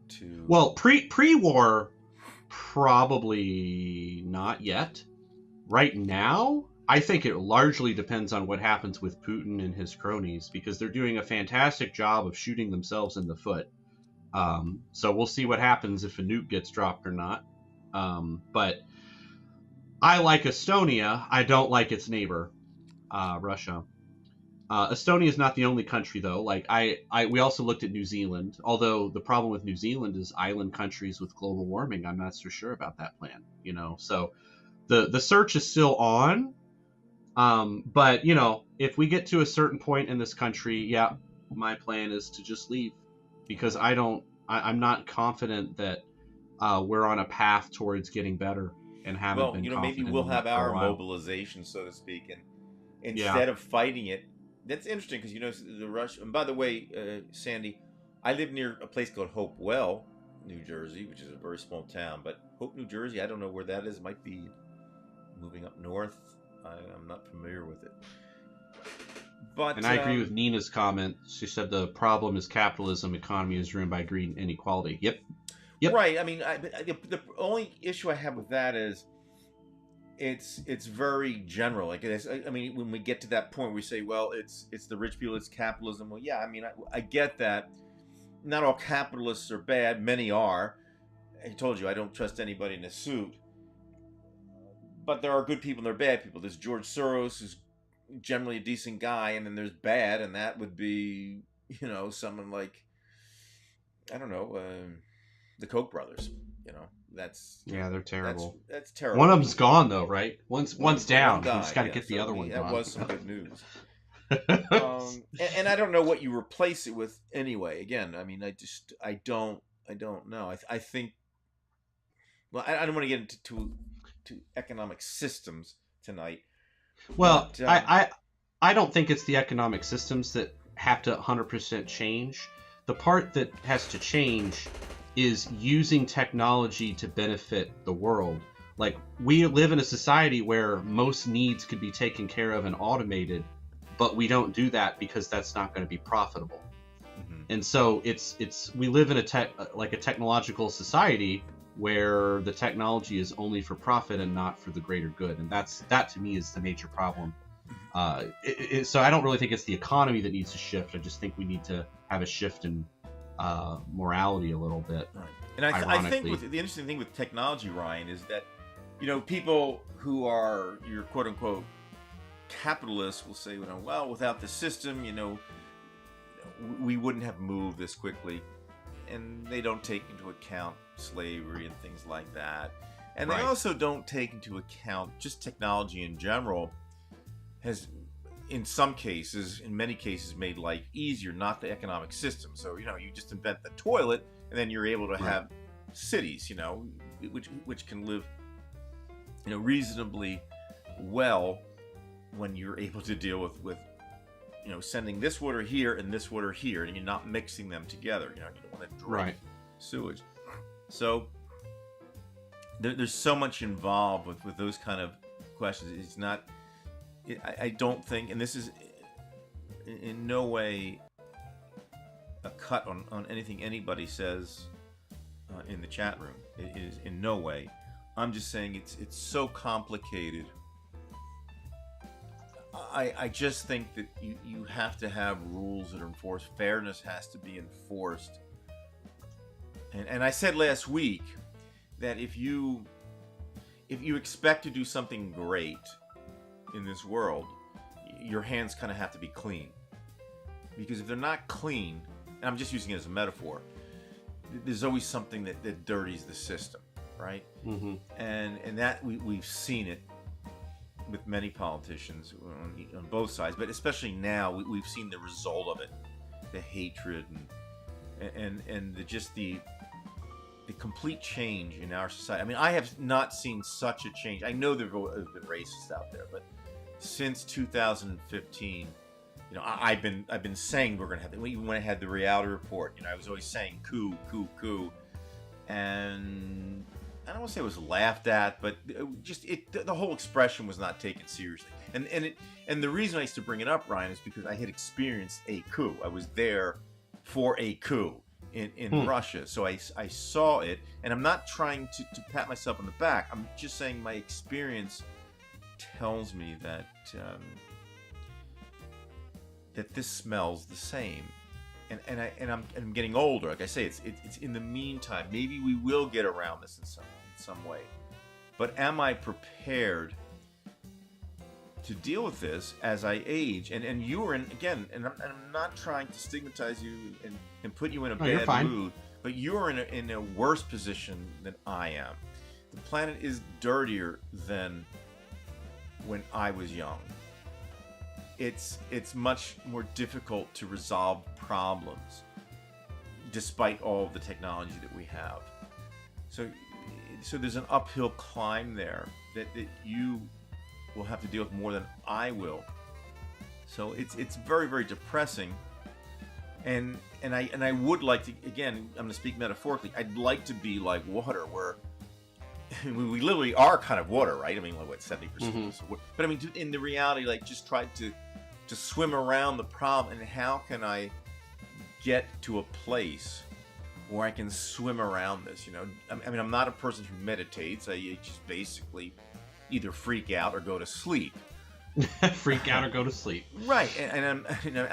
to? Well, pre-war, probably not yet. Right now, I think it largely depends on what happens with Putin and his cronies, because they're doing a fantastic job of shooting themselves in the foot. So we'll see what happens if a nuke gets dropped or not. But I like Estonia. I don't like its neighbor, Russia. Estonia is not the only country, though. Like we also looked at New Zealand. Although the problem with New Zealand is island countries with global warming. I'm not so sure about that plan. So the search is still on. But if we get to a certain point in this country, yeah, my plan is to just leave, because I'm not confident that we're on a path towards getting better, and haven't been confident. Maybe we'll have our mobilization, so to speak, and instead of fighting it. That's interesting, because the Rush. And by the way, Sandy, I live near a place called Hopewell, New Jersey, which is a very small town. But Hope, New Jersey, I don't know where that is. It might be moving up north. I'm not familiar with it. But I agree with Nina's comment. She said the problem is capitalism. Economy is ruined by greed and inequality. Yep. Right. I mean, the only issue I have with that is it's very general. Like, I mean, when we get to that point, we say, well, it's the rich people, it's capitalism. Well, yeah, I mean, I get that. Not all capitalists are bad. Many are. I told you I don't trust anybody in a suit. But there are good people and there are bad people. There's George Soros, who's generally a decent guy, and then there's bad, and that would be, someone like, I don't know, the Koch brothers. They're terrible. That's terrible. One of them's gone though, right? One's down. You just got to get the other one gone. That was some good news. And I don't know what you replace it with anyway. Again, I mean, I don't know. I think. Well, I don't want to get into economic systems tonight. Well, but, I don't think it's the economic systems that have to 100% change. The part that has to change is using technology to benefit the world. Like, we live in a society where most needs could be taken care of and automated, but we don't do that because that's not going to be profitable. Mm-hmm. And so we live in a technological society where the technology is only for profit and not for the greater good. And that to me is the major problem. So I don't really think it's the economy that needs to shift. I just think we need to have a shift in morality a little bit. Right. And I think the interesting thing with technology, Ryan, is that people who are your quote unquote capitalists will say, well, without the system, we wouldn't have moved this quickly, and they don't take into account slavery and things like that, and they also don't take into account just technology in general. has, in some cases, in many cases, made life easier, not the economic system. So, you just invent the toilet, and then you're able to have cities, which can live, reasonably well when you're able to deal with sending this water here and this water here, and you're not mixing them together. You don't want to drink sewage. So there's so much involved with those kind of questions. It's not. I don't think, and this is in no way a cut on anything anybody says in the chat room. It is in no way. I'm just saying it's so complicated. I just think that you have to have rules that are enforced. Fairness has to be enforced. And I said last week that if you expect to do something great in this world, your hands kind of have to be clean. Because if they're not clean, and I'm just using it as a metaphor, there's always something that dirties the system, right? Mm-hmm. And that we've seen it with many politicians on both sides, but especially now we've seen the result of it, the hatred and the complete change in our society. I mean, I have not seen such a change. I know there have been racists out there, but since 2015, I've been saying we're going to have, even when I had the reality report, I was always saying coup, and I don't want to say it was laughed at, but the whole expression was not taken seriously. And the reason I used to bring it up, Ryan, is because I had experienced a coup. I was there for a coup in Russia, so I saw it, and I'm not trying to pat myself on the back. I'm just saying my experience tells me that that this smells the same. And I'm getting older. Like I say, it's in the meantime. Maybe we will get around this in some way. But am I prepared to deal with this as I age? And you are and I'm not trying to stigmatize you and put you in a bad mood, but you're in a worse position than I am. The planet is dirtier than when I was young. It's much more difficult to resolve problems despite all of the technology that we have. So there's an uphill climb there that you will have to deal with more than I will. So it's very, very depressing. And I would like to, again, I'm going to speak metaphorically, I'd like to be like water, where we literally are kind of water, right? I mean, like, what, 70%? Mm-hmm. But I mean, in the reality, like, just try to swim around the problem, and how can I get to a place where I can swim around this? I mean, I'm not a person who meditates. I just basically either freak out or go to sleep. Freak out or go to sleep. Right, and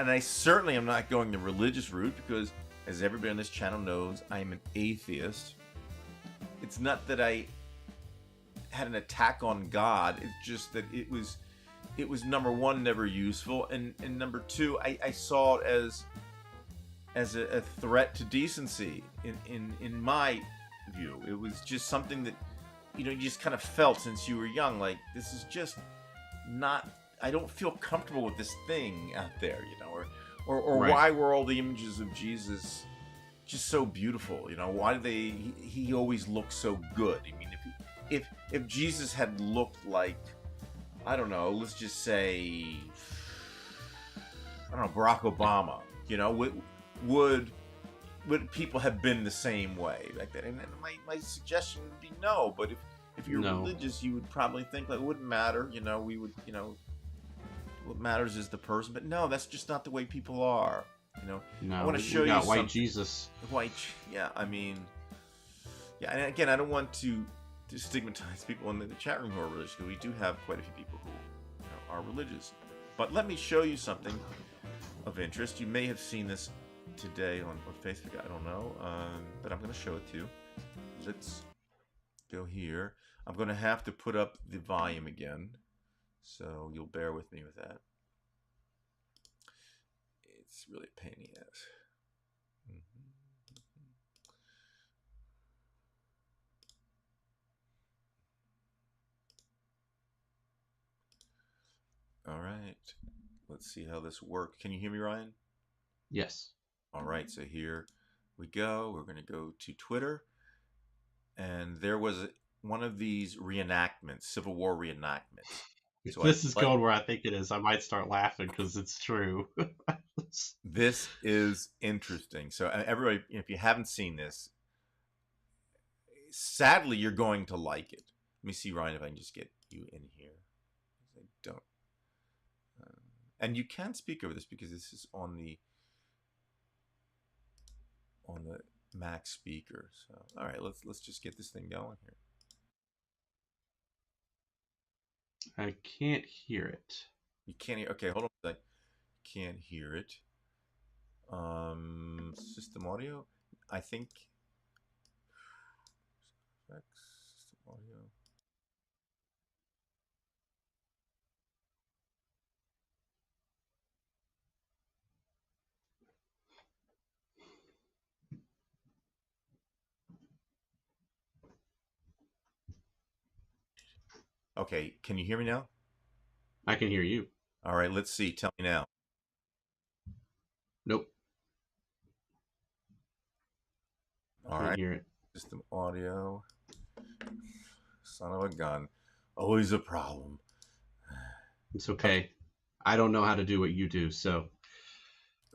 I certainly am not going the religious route, because, as everybody on this channel knows, I'm an atheist. It's not that I had an attack on God. It's just that it was number one, never useful, and number two, I saw it as a threat to decency. In my view, it was just something that you just kind of felt since you were young, like, this is just not. I don't feel comfortable with this thing out there, or right. Why were all the images of Jesus just so beautiful? Why do he always looked so good? I mean, if Jesus had looked like, I don't know, let's just say, I don't know, Barack Obama, would people have been the same way back then? And my suggestion would be no. But if you're religious, you would probably think, like, it wouldn't matter. We would, what matters is the person. But no, that's just not the way people are. No, I want to show you white Jesus. Yeah, I mean, yeah. And again, I don't want to stigmatize people in the chat room who are religious, because we do have quite a few people who are religious. But let me show you something of interest. You may have seen this today on Facebook. I don't know, but I'm going to show it to you. Let's go here. I'm going to have to put up the volume again, so you'll bear with me with that. It's really a pain in the ass. All right. right. Let's see how this works. Can you hear me, Ryan? Yes. All right. So here we go. We're going to go to Twitter. And there was one of these reenactments, Civil War reenactments. So this is going where I think it is. I might start laughing because it's true. This is interesting. So everybody, if you haven't seen this, sadly, you're going to like it. Let me see, Ryan, if I can just get you in here. I don't. And you can speak over this because this is on the Mac speaker. So, all right, let's just get this thing going here. I can't hear it. You can't hear. Okay, hold on. I can't hear it. System audio. I think. System audio. Okay, can you hear me now? I can hear you. All right, let's see. Tell me now. Nope. All Can't right. hear it. System audio. Son of a gun. Always a problem. It's okay. I don't know how to do what you do, so.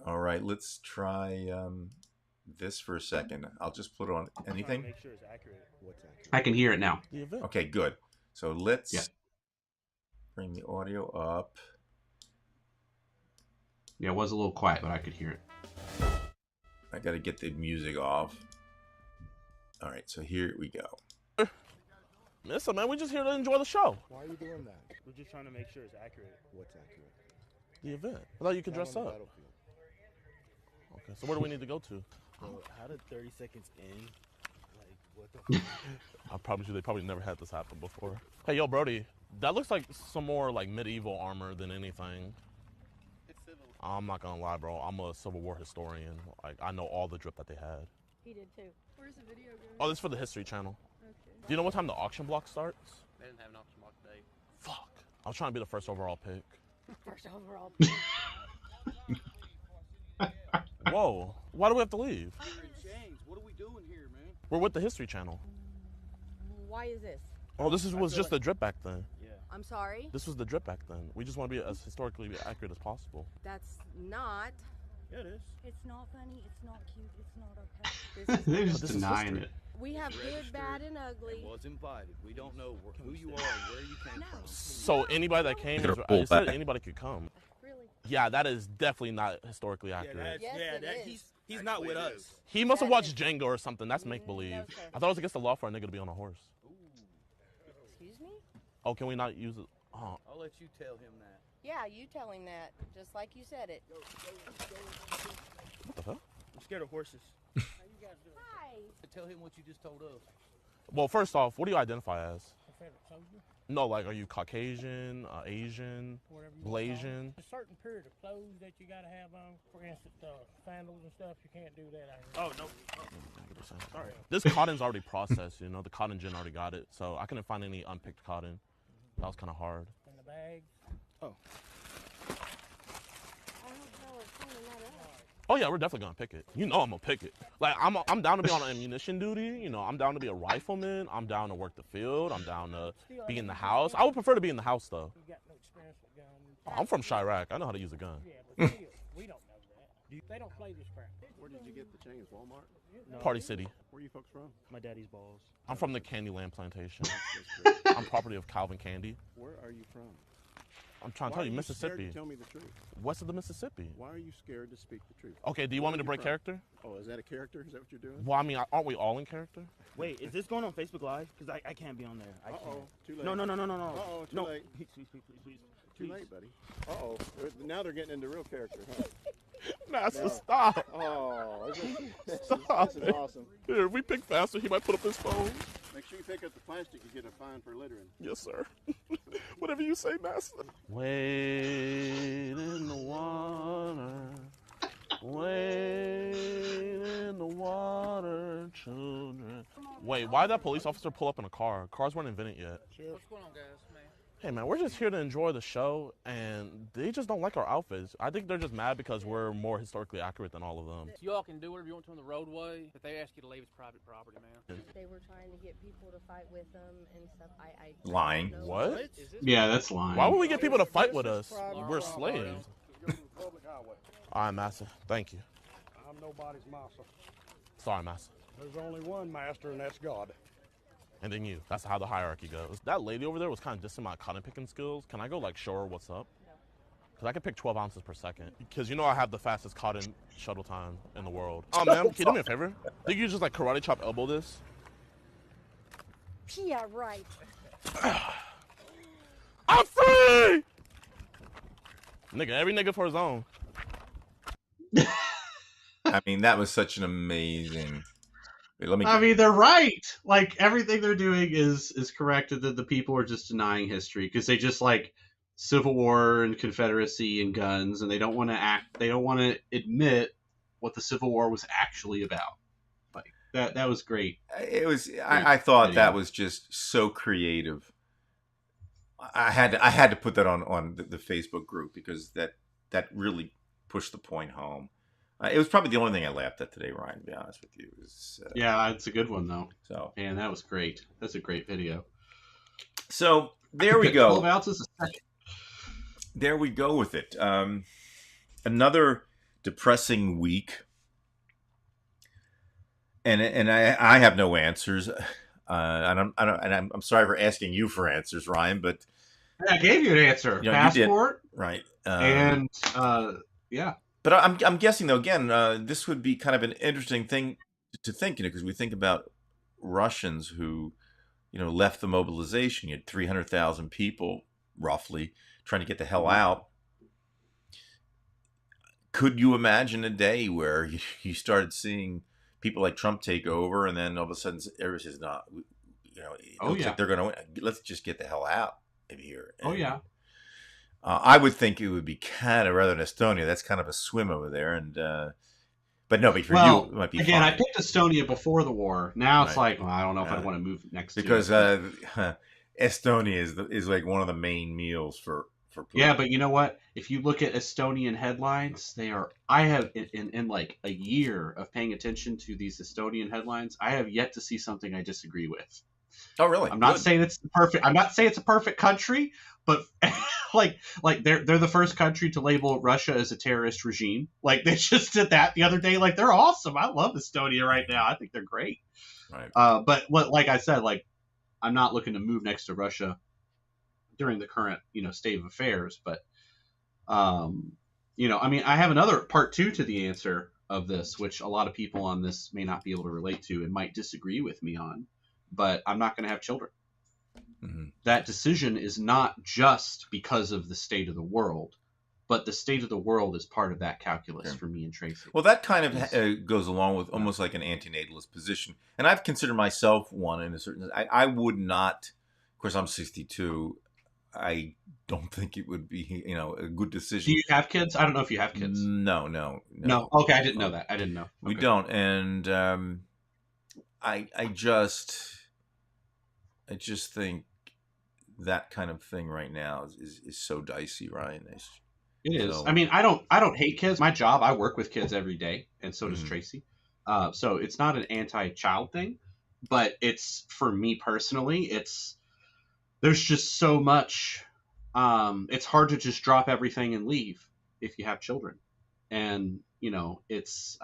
All right, let's try this for a second. I'll just put it on anything. Make sure it's accurate. What's accurate? I can hear it now. Okay, good. So let's bring the audio up. Yeah, it was a little quiet, but I could hear it. I got to get the music off. All right, so here we go. Listen, man, we're just here to enjoy the show. Why are you doing that? We're just trying to make sure it's accurate. What's accurate? The event. I thought you could dress Not on the up. battlefield. Okay, so where do we need to go to? Bro, how did 30 seconds in? Like, what the I promise you, they probably never had this happen before. Hey, yo, Brody, that looks like some more like medieval armor than anything. It's civil. I'm not gonna lie, bro. I'm a Civil War historian. Like, I know all the drip that they had. He did too. Where's the video going? Oh, this is for the History Channel. Okay. Do you know what time the auction block starts? They didn't have an auction block today. Fuck. I was trying to be the first overall pick. First overall. Whoa. Why do we have to leave? James, what are we doing here, man? We're with the History Channel. Why is this? Oh, this was just the drip back then. Yeah. I'm sorry. This was the drip back then. We just want to be as historically accurate as possible. That's not. Yeah, it is. It's not funny. It's not cute. It's not okay. They're This just this is denying history. it. we have good, bad, and ugly. Was invited. We don't know who you are and where you came from. So anybody that came, Gotta I pull said back. anybody could come. Really? Yeah, that is definitely not historically accurate. Yes, it is. He's not with us. He must have That watched is- Django or something. That's make believe. No, sir. I thought it was against the law for a nigga to be on a horse. Excuse me? Oh, can we not use it? Oh, I'll let you tell him that. Yeah, you tell him that, just like you said it. what the hell? I'm scared of horses. Hi. Tell him what you just told us. Well, first off, what do you identify as? No, like, are you Caucasian, Asian, Blasian? A certain period of clothes that you got to have on. For instance, sandals and stuff, you can't do that out here. Oh, no. Sorry. This cotton's already processed, you know. The cotton gin already got it. So I couldn't find any unpicked cotton. That was kind of hard. In the bags. I don't know what's cleaning that up. Oh, yeah, we're definitely going to pick it. You know I'm going to pick it. Like, I'm down to be on ammunition duty. You know, I'm down to be a rifleman. I'm down to work the field. I'm down to be in the house. I would prefer to be in the house, though. You got no experience with guns. Oh, I'm from Chirac. I know how to use a gun. Yeah, but still, we don't know that. They don't play this crap. Where did you get the chains? Walmart? Party City. Where are you folks from? My daddy's balls. I'm from the Candyland plantation. That's great. I'm property of Calvin Candy. Where are you from? I'm trying to Why tell are you, you scared Mississippi. to tell me the truth? West of the Mississippi. Why are you scared to speak the truth? Okay, do you want me to break character? Oh, is that a character? Is that what you're doing? Well, I mean, aren't we all in character? Wait, is this going on Facebook Live? Because I can't be on there. I Uh-oh, can't. too late. No. Uh-oh, too no. late. Please, please. Too late, buddy. Uh-oh. Now they're getting into real character, huh? Master, No. stop. Oh, this Stop. is awesome. Here, if we pick faster, he might put up his phone. Make sure you pick up the plastic. You get a fine for littering. Yes, sir. Whatever you say, Master. Wade in the water. Wade in the water, children. Wait, why did that police officer pull up in a car? Cars weren't invented yet. What's going on, guys, man? Hey man, we're just here to enjoy the show, and they just don't like our outfits. I think they're just mad because we're more historically accurate than all of them. You all can do whatever you want to on the roadway, but they ask you to leave it's private property, man. They were trying to get people to fight with them and stuff. I Lying. don't know What? Yeah, that's lying. Why would we get people to fight with us? We're slaves. All right, master. Thank you. I'm nobody's master. Sorry, master. There's only one master, and that's God. And then you. That's how the hierarchy goes. That lady over there was kind of dissing my cotton picking skills. Can I go like show her what's up? Because I can pick 12 ounces per second. Because you know I have the fastest cotton shuttle time in the world. Oh, man, can you do me a favor? Think you just like karate chop elbow this? Yeah, right. I'm free! Nigga, every nigga for his own. I mean, that was such an amazing. Wait, let me. I mean, they're right. Like everything they're doing is correct, and the people are just denying history because they just like Civil War and Confederacy and guns, and they don't want to act. They don't want to admit what the Civil War was actually about. Like that was great. It was. I thought that was just so creative. I had to put that on the Facebook group because that really pushed the point home. It was probably the only thing I laughed at today, Ryan, to be honest with you. It was, yeah, it's a good one, though. So, man, that was great. That's a great video. So, there we go. 12 ounces a second. There we go with it. Another depressing week. And I have no answers. And I'm sorry for asking you for answers, Ryan, but I gave you an answer. You know, Passport. You did. Right. And, yeah. But I'm guessing, though, again, this would be kind of an interesting thing to think, because we think about Russians who, left the mobilization. You had 300,000 people, roughly, trying to get the hell out. Could you imagine a day where you started seeing people like Trump take over, and then all of a sudden everybody says, "No, it looks like they're going to win. Let's just get the hell out of here." And, I would think it would be Canada rather than Estonia. That's kind of a swim over there, and but no, but for you, it might be again. fine. I picked Estonia before the war. Now it's like, well, I don't know if I'd want to move next to because Estonia is like one of the main meals for Putin. Yeah, but you know what? If you look at Estonian headlines, they are. I have in like a year of paying attention to these Estonian headlines, I have yet to see something I disagree with. Oh, really? I'm not saying it's perfect. I'm not saying it's a perfect country, but like they're the first country to label Russia as a terrorist regime. Like they just did that the other day. Like they're awesome. I love Estonia right now. I think they're great. Right. But like I said, like I'm not looking to move next to Russia during the current state of affairs. But I mean, I have another part two to the answer of this, which a lot of people on this may not be able to relate to and might disagree with me on. But I'm not going to have children. Mm-hmm. That decision is not just because of the state of the world, but the state of the world is part of that calculus for me and Tracy. Well, that kind of goes along with almost like an antinatalist position. And I've considered myself one in a certain sense. I would not, of course, I'm 62. I don't think it would be, a good decision. Do you have kids? I don't know if you have kids. No. Okay, I didn't know that. I didn't know. Okay. We don't. And I just think that kind of thing right now is so dicey, Ryan. It is. I mean, I don't hate kids. My job, I work with kids every day, and so does Tracy. So it's not an anti-child thing, but it's, for me personally, there's just so much. It's hard to just drop everything and leave if you have children, and it's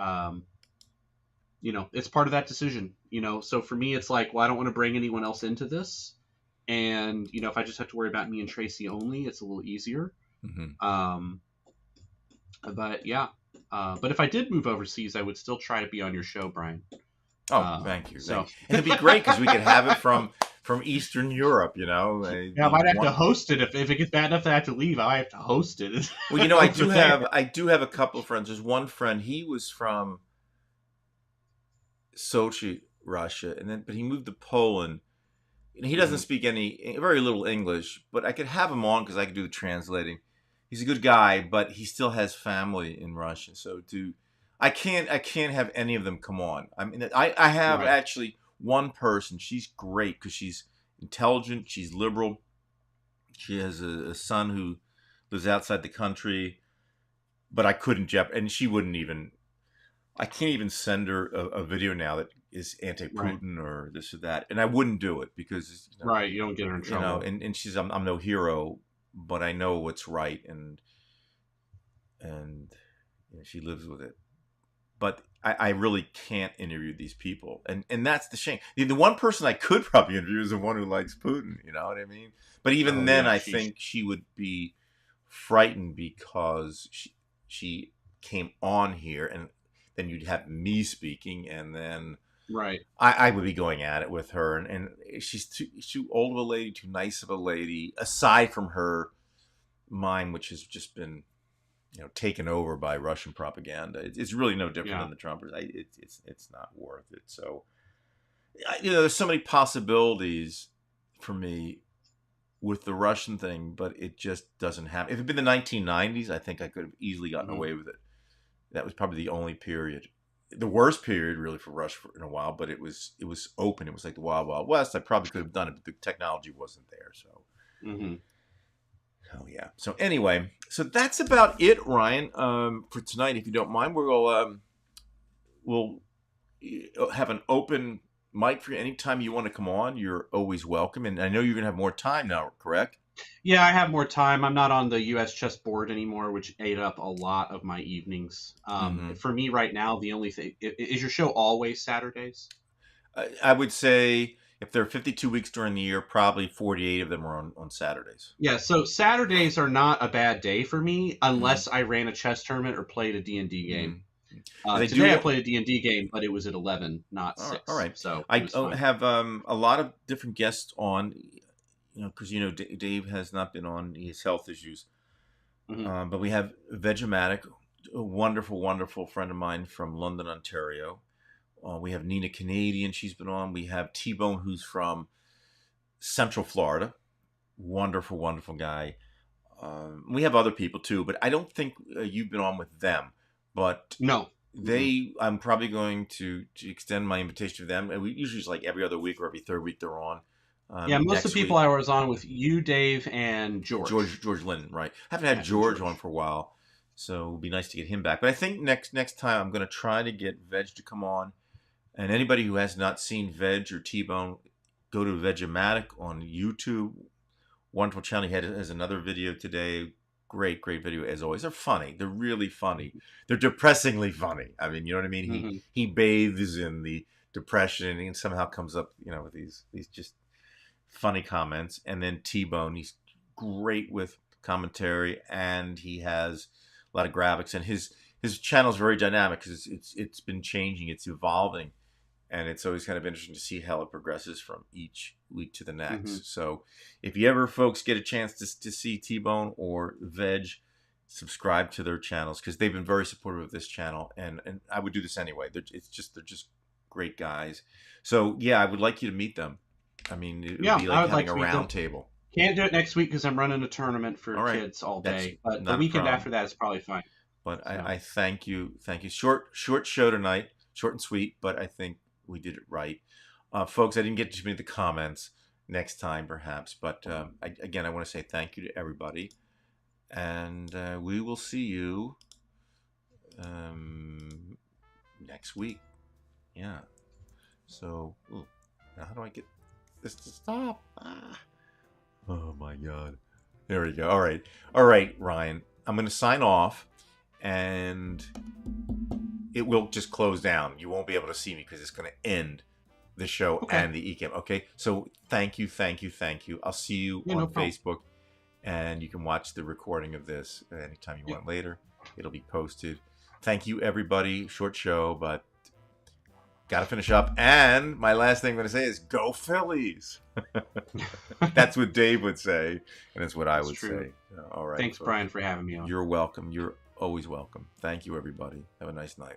it's part of that decision. So for me, it's like, well, I don't want to bring anyone else into this. And, if I just have to worry about me and Tracy only, it's a little easier. Mm-hmm. But yeah. But if I did move overseas, I would still try to be on your show, Brian. Oh, thank you. And it'd be great because we could have it from Eastern Europe, Yeah, I might have to host it. If it gets bad enough that I have to leave, I have to host it. Well, I do have a couple of friends. There's one friend, he was from Sochi, Russia, but he moved to Poland. And he doesn't speak very little English, but I could have him on because I could do the translating. He's a good guy, but he still has family in Russia, so I can't have any of them come on. I mean, I have actually one person. She's great because she's intelligent, she's liberal, She has a son who lives outside the country, but I couldn't and she wouldn't even. I can't even send her a video now that is anti-Putin or this or that, and I wouldn't do it because you don't get her in trouble. And she's I'm no hero, but I know what's right, and she lives with it. But I really can't interview these people, and that's the shame. The one person I could probably interview is the one who likes Putin. You know what I mean? But even then, I think she would be frightened because she came on here, and then you'd have me speaking, and then I would be going at it with her, and she's too old of a lady, too nice of a lady. Aside from her mind, which has just been taken over by Russian propaganda, it's really no different than the Trumpers. It's not worth it. So there's so many possibilities for me with the Russian thing, but it just doesn't happen. If it had been the 1990s, I think I could have easily gotten away with it. That was probably the only period, the worst period really for Russia in a while, but it was open. It was like the Wild Wild West. I probably could have done it, but the technology wasn't there. So, oh yeah. So anyway, so that's about it, Ryan, for tonight. If you don't mind, we'll have an open mic for you. Anytime you want to come on, you're always welcome. And I know you're going to have more time now, correct? Yeah, I have more time. I'm not on the U.S. chess board anymore, which ate up a lot of my evenings. For me right now, the only thing... Is your show always Saturdays? I would say if there are 52 weeks during the year, probably 48 of them are on Saturdays. Yeah, so Saturdays are not a bad day for me unless I ran a chess tournament or played a D&D game. Today I played a D&D game, but it was at 11, not 6. All right. So I have a lot of different guests on... because Dave has not been on; he has health issues. But we have Vegematic, a wonderful, wonderful friend of mine from London, Ontario. We have Nina Canadian; she's been on. We have T-Bone, who's from Central Florida. Wonderful, wonderful guy. We have other people too, but I don't think you've been on with them. But no, I'm probably going to extend my invitation to them. And we usually it's like every other week or every third week they're on. Most of the people I was on with you, Dave, and George Linden, right? Haven't had George on for a while, so it would be nice to get him back. But I think next time I'm going to try to get Veg to come on, and anybody who has not seen Veg or T-Bone, go to Vegematic on YouTube. Wonderful channel. He has another video today. Great video as always. They're funny. They're really funny. They're depressingly funny. I mean, you know what I mean? He bathes in the depression and somehow comes up, with these just funny comments. And then T-Bone, he's great with commentary, and he has a lot of graphics, and his channel is very dynamic because it's been changing, it's evolving, and it's always kind of interesting to see how it progresses from each week to the next. So if you ever folks get a chance to see T-Bone or Veg, subscribe to their channels because they've been very supportive of this channel, and I would do this anyway. They're just great guys. So yeah, I would like you to meet them. I mean, it would be like having a round table. Can't do it next week because I'm running a tournament for kids all day. But the weekend after that is probably fine. But I thank you. Short show tonight, short and sweet, but I think we did it right. Folks, I didn't get to many of the comments. Next time, perhaps. But again, I want to say thank you to everybody. And we will see you next week. Yeah. So, now how do I get this to stop? Oh my God. There we go. All right, Ryan. I'm going to sign off, and it will just close down. You won't be able to see me because it's going to end the show and the eCam. Okay? So thank you. I'll see you on Facebook, and you can watch the recording of this anytime you want later. It'll be posted. Thank you, everybody. Short show, but got to finish up. And my last thing I'm going to say is go Phillies. That's what Dave would say, and it's what I would say. All right. Thanks, Brian, for having me on. You're welcome. You're always welcome. Thank you, everybody. Have a nice night.